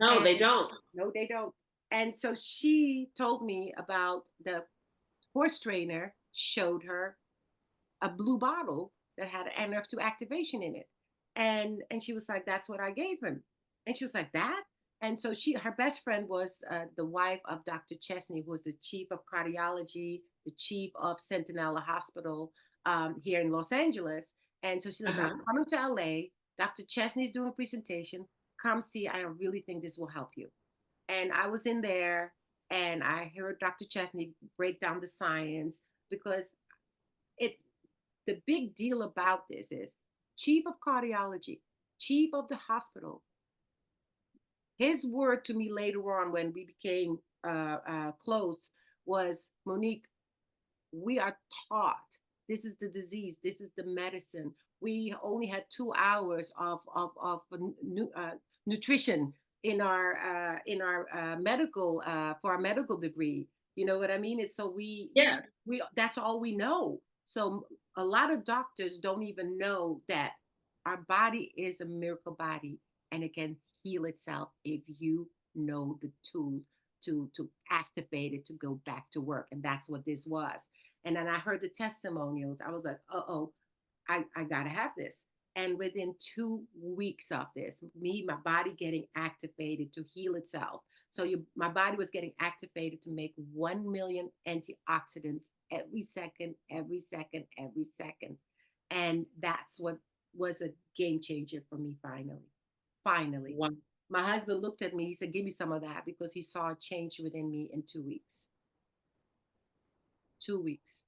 No, And they don't. no, they don't. And so she told me about the horse trainer showed her a blue bottle that had an nrf2 activation in it, and she was like, that's what I gave him. And she was like, that. And so her best friend was the wife of Dr. Chesney, who was the chief of cardiology, the chief of Centinela Hospital here in Los Angeles. And so she's like, I'm Uh-huh. coming to LA. Dr. Chesney's doing a presentation. Come see. I really think this will help you. And I was in there and I heard Dr. Chesney break down the science because it's the big deal about this is chief of cardiology, chief of the hospital. His word to me later on when we became close was, Monique, we are taught this is the disease, this is the medicine. We only had 2 hours of nutrition in our medical for our medical degree. You know what I mean? It's so Yes. we that's all we know. So a lot of doctors don't even know that our body is a miracle body and it can heal itself if you know the tools to activate it to go back to work. And that's what this was. And then I heard the testimonials. I was like, oh, I gotta have this. And within 2 weeks of this, my body getting activated to heal itself. So my body was getting activated to make 1 million antioxidants every second, every second, every second. And that's what was a game changer for me finally. Finally. One. My husband looked at me, he said, give me some of that because he saw a change within me in 2 weeks. 2 weeks.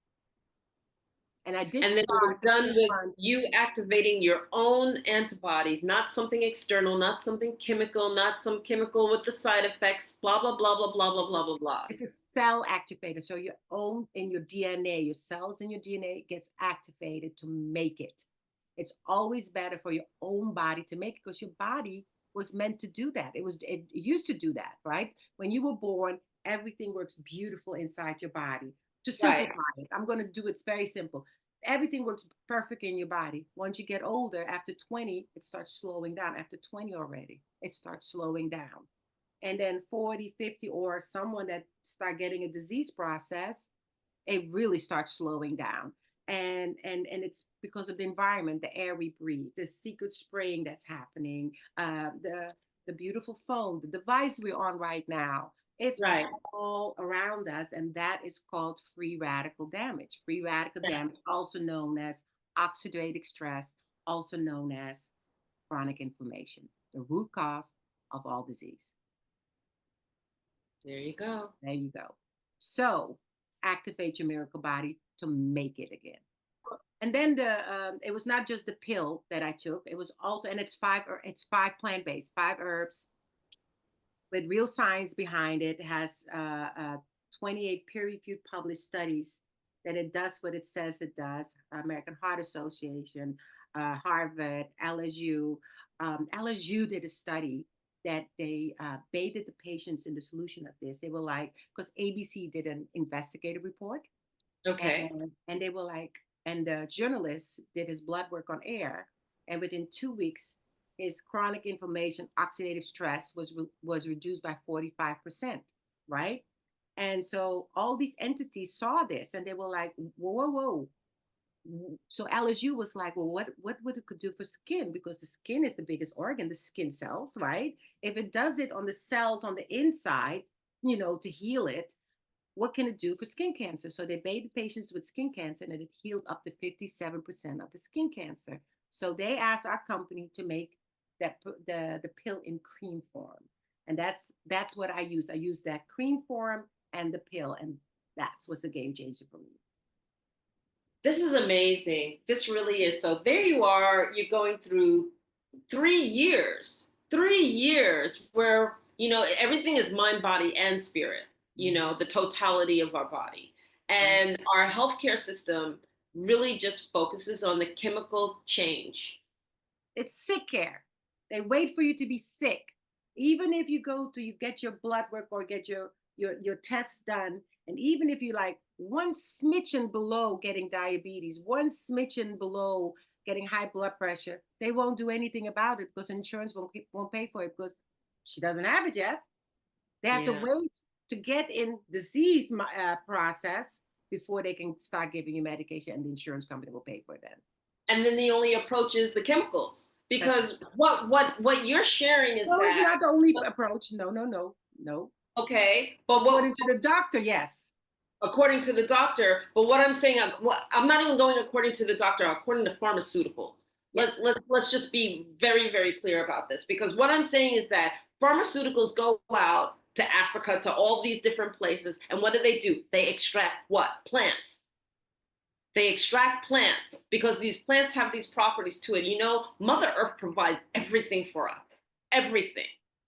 And I did And then it was start the done with 4 months. you activating your own antibodies, not something external, not something chemical, not some chemical with the side effects, blah, blah, blah, blah, blah, blah, blah, blah, blah. It's a cell activator. So your own in your DNA, your cells in your DNA gets activated to make it. It's always better for your own body to make it because your body was meant to do that. It used to do that, right? When you were born, everything works beautiful inside your body. To Right. simplify it, I'm going to do it's very simple. Everything works perfect in your body. Once you get older, after 20, it starts slowing down. After 20 already, it starts slowing down. And then 40, 50, or someone that start getting a disease process, it really starts slowing down. And it's because of the environment, the air we breathe, the secret spraying that's happening, the beautiful phone, the device we're on right now. It's Right. all around us, and that is called free radical damage. Free radical damage, also known as oxidative stress, also known as chronic inflammation, the root cause of all disease. There you go. There you go. So activate your miracle body to make it again. And then it was not just the pill that I took. It was also, and it's five plant based, 5 herbs with real science behind it. It has 28 peer reviewed published studies that it does what it says it does. American Heart Association, Harvard, LSU. LSU did a study that they bathed the patients in the solution of this. They were like, because ABC did an investigative report, Okay. and they were like, and the journalist did his blood work on air, and within 2 weeks, his chronic inflammation, oxidative stress was reduced by 45%, right? And so all these entities saw this, and they were like, whoa, whoa, whoa. so LSU was like, well, what would it could do for skin? Because the skin is the biggest organ, the skin cells, right? If it does it on the cells on the inside, to heal it, what can it do for skin cancer? So they bathed the patients with skin cancer, and it healed up to 57% of the skin cancer. So they asked our company to make the pill in cream form, and that's what I use. I use that cream form and the pill, and that's what's a game changer for me. This is amazing. This really is. So there you are. You're going through 3 years where, everything is mind, body, and spirit, the totality of our body. And our healthcare system really just focuses on the chemical change. It's sick care. They wait for you to be sick. Even if you get your blood work or get your tests done, and even if you like one smidgen below getting diabetes, one smidgen below getting high blood pressure, they won't do anything about it because insurance won't pay for it because she doesn't have it yet. They have to Yeah. wait to get in disease process before they can start giving you medication, and the insurance company will pay for it then. And then the only approach is the chemicals. Because what you're sharing is No, it's that, not the only approach. No, no, no, no. okay, but According to the doctor, yes. according to the doctor, but what I'm saying, I'm not even going according to the doctor, according to pharmaceuticals. Yes. Let's just be very, very clear about this, because what I'm saying is that pharmaceuticals go out to Africa, to all these different places, and what do? They extract what? Plants. They extract plants because these plants have these properties to it. Mother Earth provides everything for us, everything.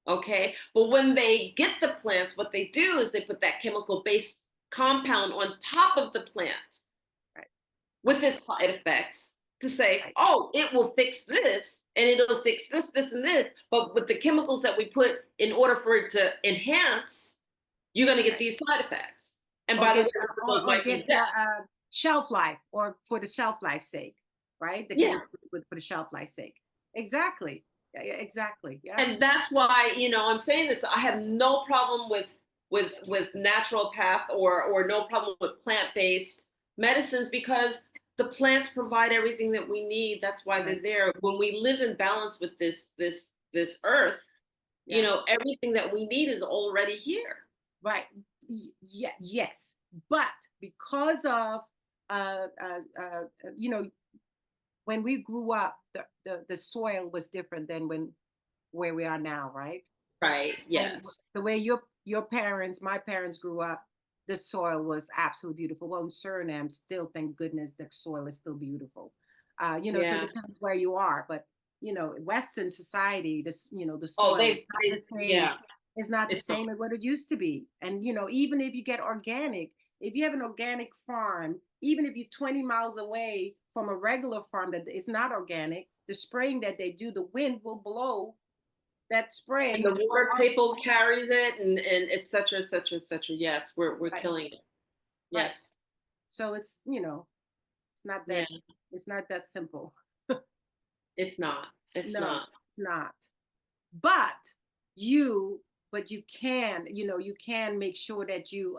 Okay. But when they get the plants, what they do is they put that chemical based compound on top of the plant, right, with its side effects, to say, right, oh, it will fix this and it'll fix this, this, and this. But with the chemicals that we put in order for it to enhance, you're going to get right. these side effects. And Or by the get way, those might be get death. shelf life, or for the shelf life sake, right? The Yeah. chemical for the shelf life sake. Exactly. Yeah, yeah, exactly. Yeah. And that's why, I'm saying this. I have no problem with naturopath, or no problem with plant-based medicines, because the plants provide everything that we need. That's why they're Right. there. When we live in balance with this earth, Yeah. everything that we need is already here. Right. Yeah. Yes. But because of you know, when we grew up, the soil was different than where we are now, right? Right. And Yes. the way your parents, my parents grew up, the soil was absolutely beautiful. Well, in Suriname, still, thank goodness, the soil is still beautiful. So it Yeah. depends where you are, but Western society, the Oh, soil is not the same. yeah. It's not the It's same as what it used to be. And even if you get organic, if you have an organic farm, even if you're 20 miles away from a regular farm that is not organic, the spraying that they do, the wind will blow that and spray. the water table carries it, and et cetera, et cetera, et cetera. Yes, we're Right, killing it. right. Yes. So it's not Yeah. that simple. It's not. It's No, not. it's not. But you, but you can make sure that you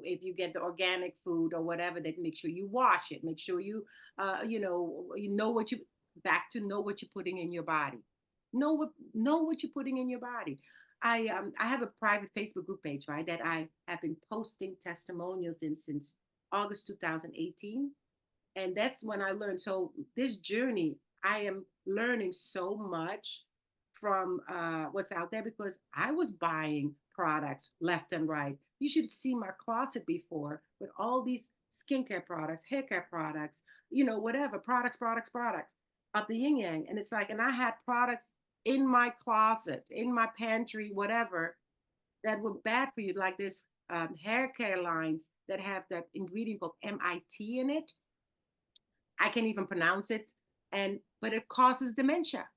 if you get the organic food or whatever, that make sure you wash it. Make sure you know what you back to know what you're putting in your body. Know what you're putting in your body. I have a private Facebook group page, right, that I have been posting testimonials in since August 2018, and that's when I learned. So this journey, I am learning so much from what's out there, because I was buying products left and right. You should see my closet before with all these skincare products, hair care products, whatever products of the yin yang. And it's like, and I had products in my closet, in my pantry, whatever, that were bad for you. Like there's hair care lines that have that ingredient called MIT in it. I can't even pronounce it, but it causes dementia.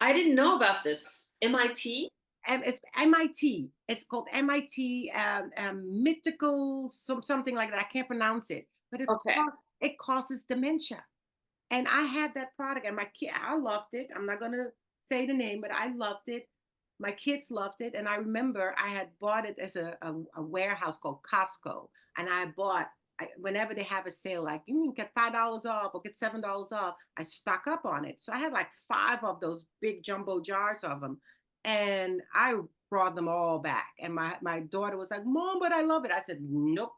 I didn't know about this. MIT? And it's MIT. It's called MIT mythical something like that. I can't pronounce it, but Okay. it causes dementia. And I had that product, and my kid, I loved it. I'm not gonna say the name, but I loved it. My kids loved it, and I remember I had bought it as a warehouse called Costco, and I bought whenever they have a sale, like you get $5 off or get $7 off, I stock up on it. So I had like 5 of those big jumbo jars of them, and I brought them all back. And my daughter was like, "Mom, but I love it." I said, "Nope,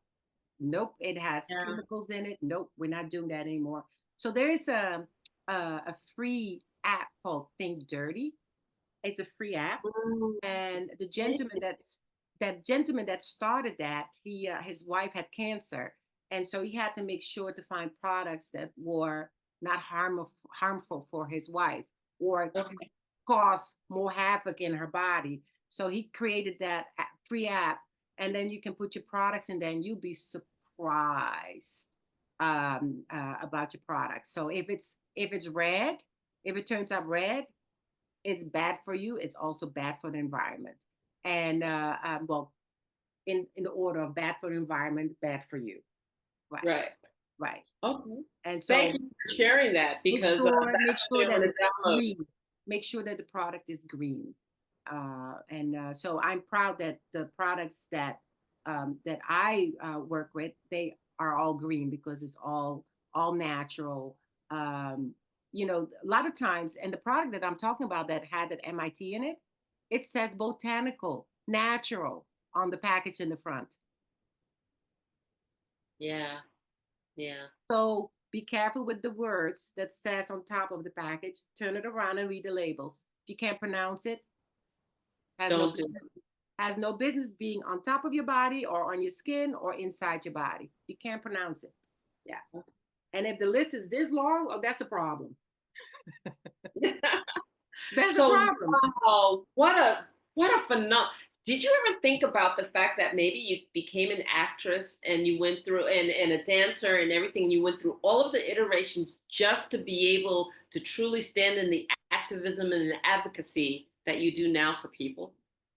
nope, it has Yeah. chemicals in it. Nope, we're not doing that anymore." So there is a free app called Think Dirty. It's a free app, Mm, and thank you. that gentleman that started that, he his wife had cancer, and so he had to make sure to find products that were not harmful for his wife or Okay. cause more havoc in her body. So he created that free app, and then you can put your products in there, and you'll be surprised about your product. So if it's red, if it turns up red, it's bad for you. It's also bad for the environment. And well, in the order of bad for the environment, bad for you. Right, Right. right. Okay. And Thank so you for sharing that because make that's sure something I'm that going it's to download. green. Make sure that the product is green. And so I'm proud that the products that I work with, they are all green because it's all natural. Um, a lot of times, and the product that I'm talking about that had that MIT in it, it says botanical, natural on the package in the front. Yeah. Yeah. So be careful with the words that says on top of the package. Turn it around and read the labels. If you can't pronounce it, has no Don't do business has no business being on top of your body or on your skin or inside your body. You can't pronounce it. Yeah. it. And if the list is this long, oh, that's a problem. That's a So, problem. wow, what a phenomenon. Did you ever think about the fact that maybe you became an actress and you went through and a dancer and everything, you went through all of the iterations just to be able to truly stand in the activism and the advocacy that you do now for people?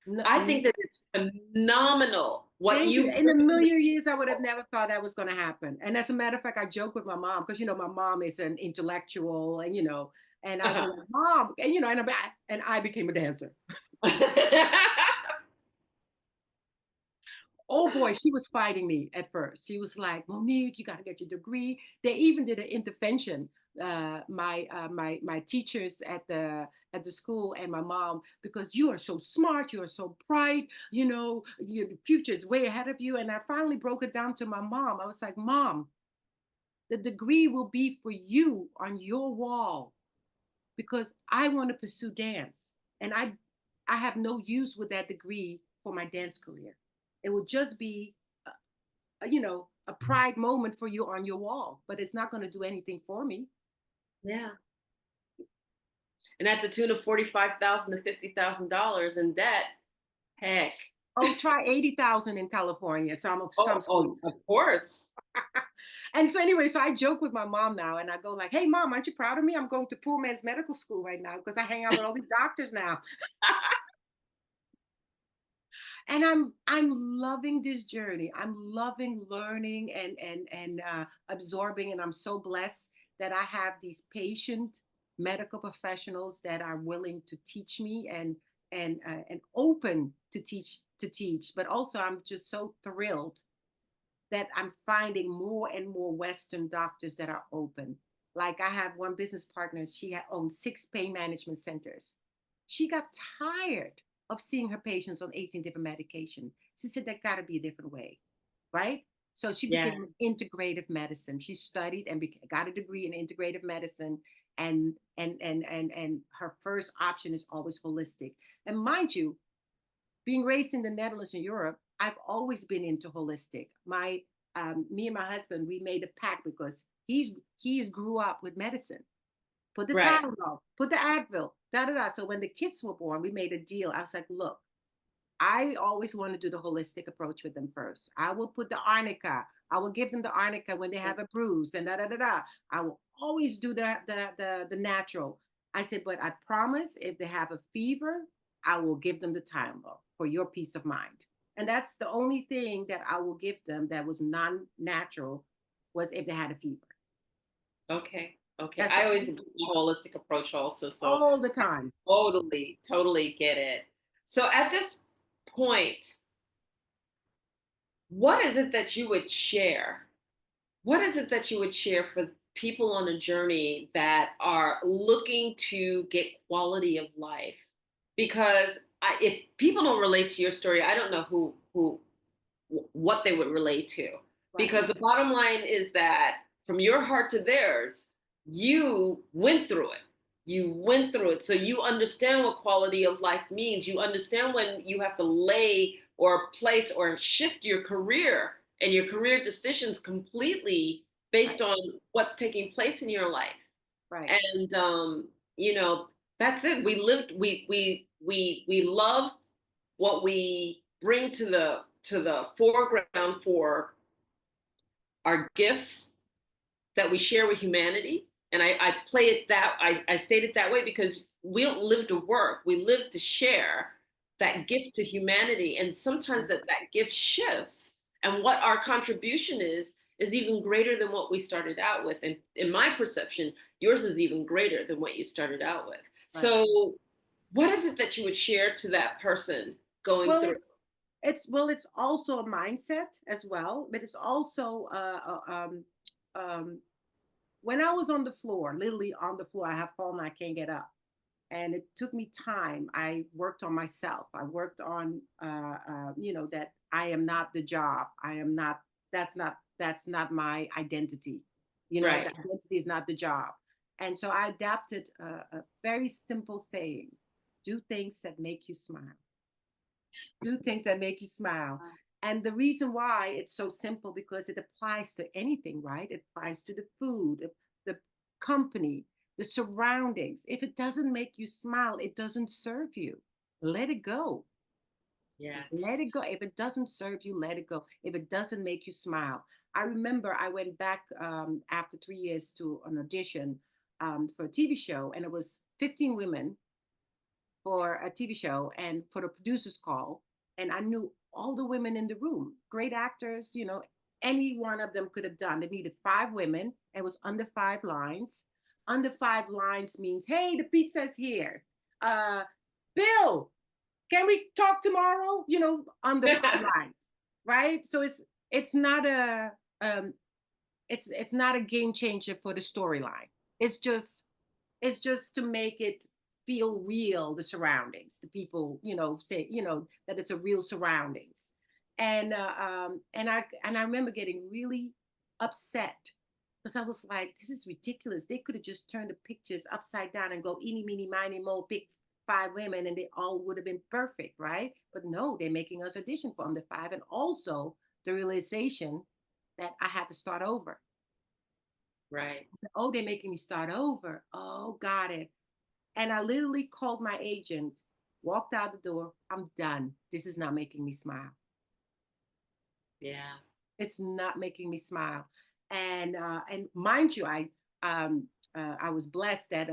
No, I think that it's phenomenal what thank you. you In a bring to the million years, I would have table. never thought that was going to happen. And as a matter of fact, I joke with my mom because my mom is an intellectual, and and I go, "Mom," and I became a dancer. Oh boy, she was fighting me at first. She was like, "Monique, you got to get your degree." They even did an intervention. My teachers at the school and my mom, because you are so smart, you are so bright, your future is way ahead of you. And I finally broke it down to my mom. I was like, "Mom, the degree will be for you on your wall because I want to pursue dance, and I have no use with that degree for my dance career. It will just be a pride moment for you on your wall, but it's not going to do anything for me." Yeah. And at the tune of 45,000 to $50,000 in debt, heck. Oh, try 80,000 in California, some Oh, schools. of course. And so anyway, so I joke with my mom now, and I go like, "Hey, mom, aren't you proud of me? I'm going to poor man's medical school right now because I hang out with all these doctors now." And I'm loving this journey. I'm loving learning and absorbing, and I'm so blessed that I have these patient medical professionals that are willing to teach me and open to teach. But also, I'm just so thrilled that I'm finding more and more Western doctors that are open. Like I have one business partner, she owns 6 pain management centers. She got tired of seeing her patients on 18 different medication. She said, there got to be a different way, right? So she Yeah. became integrative medicine. She studied and got a degree in integrative medicine. And her first option is always holistic. And mind you, being raised in the Netherlands and Europe, I've always been into holistic. Me and my husband, we made a pact because he's grew up with medicine. Put the Right. Tylenol, put the Advil, da da da. So when the kids were born, we made a deal. I was like, look, I always want to do the holistic approach with them first. I will put the arnica. I will give them the arnica when they have a bruise and da da da da. I will always do the natural. I said, but I promise if they have a fever, I will give them the Tylenol for your peace of mind. And that's the only thing that I will give them that was non-natural was if they had a fever. Okay. Okay. That's the I always only do a holistic approach also, so all the time. totally, totally get it. So at this point, what is it that you would share what is it that you would share for people on a journey that are looking to get quality of life? Because if people don't relate to your story, I don't know who what they would relate to. Right. Because the bottom line is that from your heart to theirs, you went through it. You went through it. So you understand what quality of life means. You understand when you have to lay or place or shift your career and your career decisions completely based Right. on what's taking place in your life. Right. And you know, that's it. We love what we bring to the foreground for our gifts that we share with humanity. And I play it that I state it that way because we don't live to work. We live to share that gift to humanity. And sometimes that gift shifts. And what our contribution is even greater than what we started out with. And in my perception, yours is even greater than what you started out with. Right. So what is it that you would share to that person going Well, through? it's also a mindset as well, but it's also when I was on the floor, literally on the floor, I have fallen, I can't get up. And it took me time. I worked on myself. I worked on, that I am not the job. I am not, that's not my identity. The Right. identity is not the job. And so I adapted a very simple saying: do things that make you smile. Do things that make you smile. And the reason why it's so simple, because it applies to anything, right? It applies to the food, the company, the surroundings. If it doesn't make you smile, it doesn't serve you. Let it go. Yes. Let it go. If it doesn't serve you, let it go. If it doesn't make you smile. I remember I went back after 3 years to an audition for a TV show, and it was 15 women for a TV show and for the producer's call. And I knew all the women in the room, great actors, any one of them could have done. They needed 5 women. It was under 5 lines. Under 5 lines means, hey, the pizza's here. Bill, can we talk tomorrow? Under 5 lines, right? So it's not a it's not a game changer for the storyline. It's just it's just to make it feel real, the surroundings, the people, say, that it's a real surroundings. And I remember getting really upset because I was like, this is ridiculous. They could have just turned the pictures upside down and go eeny, meeny, miny, mo, pick 5 women, and they all would have been perfect, right? But no, they're making us audition for under 5. And also the realization that I had to start over. Right. Oh, they're making me start over. Oh, got it. And I literally called my agent, walked out the door. I'm done. This is not making me smile. Yeah. It's not making me smile. And mind you, I was blessed that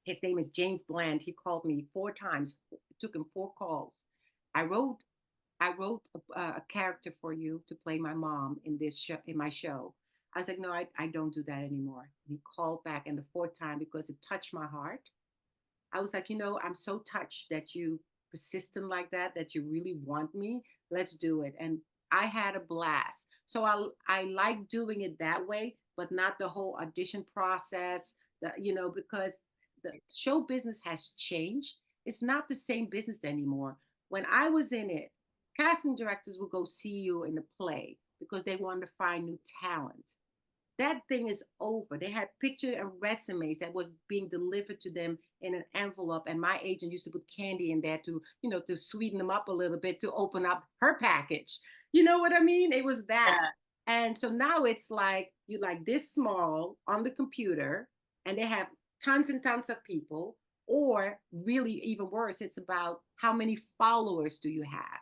his name is James Bland. He called me 4 times. It took him 4 calls. I wrote a character for you to play my mom in this show, in my show. I was like, no, I don't do that anymore. He called back, and the 4th time, because it touched my heart, I was like, I'm so touched that you persistent like that, that you really want me. Let's do it. And I had a blast. So I like doing it that way, but not the whole audition process. Because the show business has changed. It's not the same business anymore. When I was in it, casting directors would go see you in a play because they wanted to find new talent. That thing is over. They had picture and resumes that was being delivered to them in an envelope, and my agent used to put candy in there to, to sweeten them up a little bit to open up her package. You know what I mean? It was that. Yeah. And so now it's like you like this small on the computer, and they have tons and tons of people, or really even worse, it's about how many followers do you have.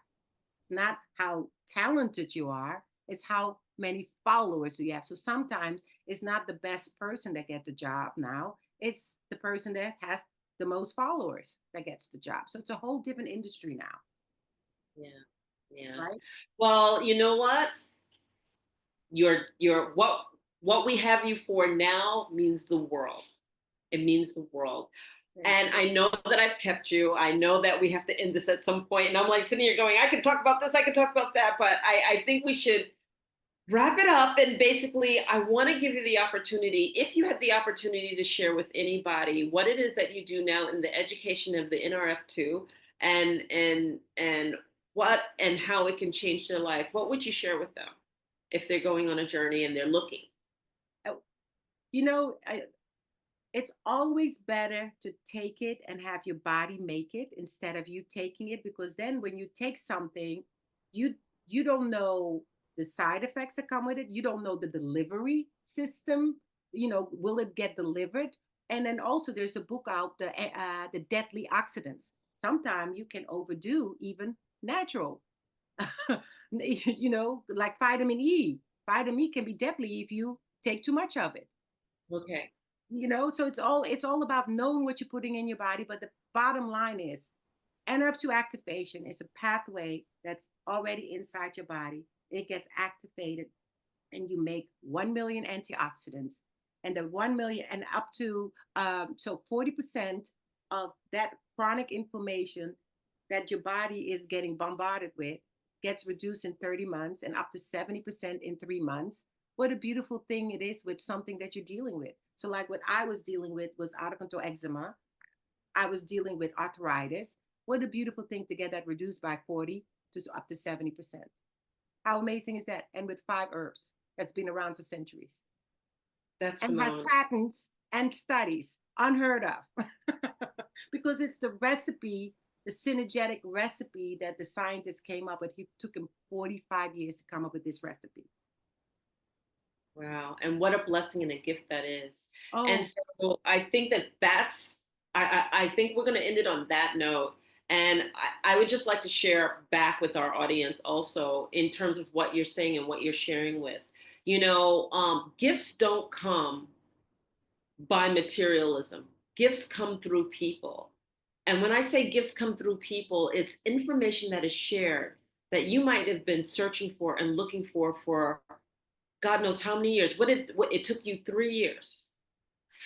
It's not how talented you are, it's how many followers do you have. So sometimes it's not the best person that gets the job now, it's the person that has the most followers that gets the job. So it's a whole different industry now, Yeah. Yeah. right? Well, you know what? Your what we have you for now means the world. It means the world. Thank And you. I know that I've kept you. I know that we have to end this at some point. And I'm like sitting here going, I can talk about this, I can talk about that, but I think we should wrap it up. And basically, I want to give you the opportunity, if you had the opportunity to share with anybody what it is that you do now in the education of the NRF2 and what and how it can change their life, what would you share with them if they're going on a journey and they're looking? Oh, You know, it's always better to take it and have your body make it instead of you taking it, because then when you take something, you you don't know the side effects that come with it. You don't know the delivery system. Will it get delivered? And then also there's a book out, the deadly oxidants. Sometimes you can overdo even natural. Like vitamin E. Vitamin E can be deadly if you take too much of it. Okay. So it's all about knowing what you're putting in your body. But the bottom line is nrf2 activation is a pathway that's already inside your body. It gets activated and you make 1 million antioxidants, and the 1 million and up to so 40% of that chronic inflammation that your body is getting bombarded with gets reduced in 30 months and up to 70% in 3 months. What a beautiful thing it is with something that you're dealing with. So, like what I was dealing with was out of control eczema. I was dealing with arthritis. What a beautiful thing to get that reduced by 40 to up to 70%. How amazing is that? And with 5 herbs that's been around for centuries That's and has phenomenal. patents and studies unheard of because it's the recipe, the synergetic recipe that the scientists came up with. It took him 45 years to come up with this recipe. Wow. And what a blessing and a gift that is. And Oh, so I think I think we're going to end it on that note. And I would just like to share back with our audience also in terms of what you're saying and what you're sharing with. Gifts don't come by materialism, gifts come through people. And when I say gifts come through people, it's information that is shared that you might have been searching for and looking for God knows how many years. What it took you 3 years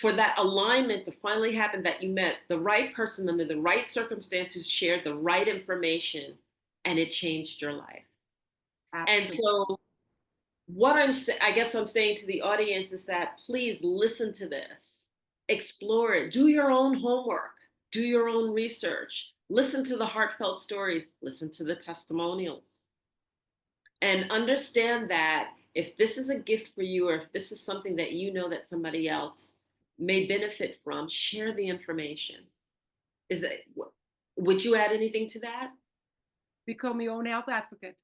for that alignment to finally happen, that you met the right person under the right circumstance who shared the right information and it changed your life. And absolutely. so I guess I'm saying to the audience is that please listen to this, explore it, do your own homework, do your own research, listen to the heartfelt stories, listen to the testimonials, and understand that if this is a gift for you, or if this is something that you know that somebody else may benefit from, share the information. Is that would you add anything to that? Become your own health advocate.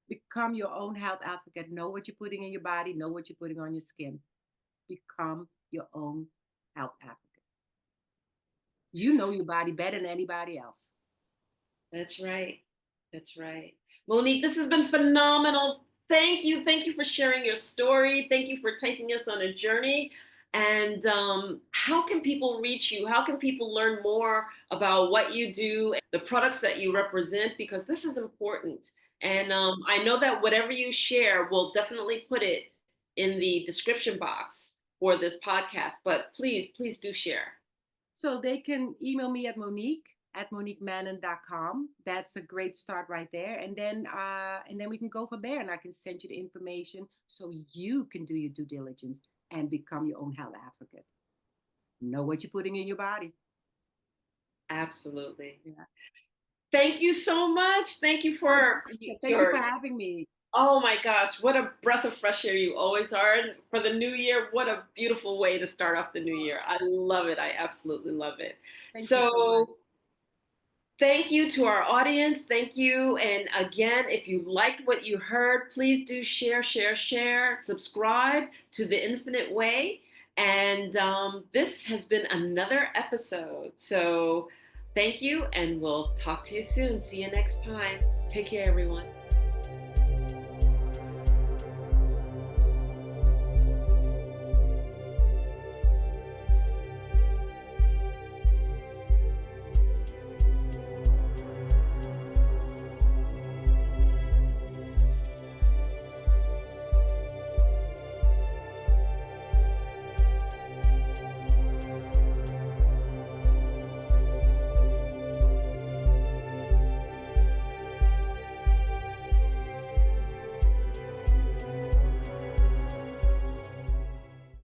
Become your own health advocate. Know what you're putting in your body, know what you're putting on your skin. Become your own health advocate. You know your body better than anybody else. That's right. That's right. Monique, this has been phenomenal. Thank you. Thank you for sharing your story. Thank you for taking us on a journey. And how can people reach you? How can people learn more about what you do, the products that you represent? Because this is important. And I know that whatever you share, we'll definitely put it in the description box for this podcast. But please, please do share. So they can email me at moniquemannen.com. That's a great start right there. And then we can go from there, and I can send you the information so you can do your due diligence and become your own health advocate. Know what you're putting in your body. Absolutely. Yeah. Thank you so much. Thank you Oh, for thank you for your, having me. oh my gosh, what a breath of fresh air you always are. And for the new year, what a beautiful way to start off the new year. I love it. I absolutely love it. Thank you so much. So, thank you to our audience. Thank you. And again, if you liked what you heard, please do share, share, share, subscribe to The Infinite Way. And this has been another episode. So, thank you, and we'll talk to you soon. See you next time. Take care, everyone.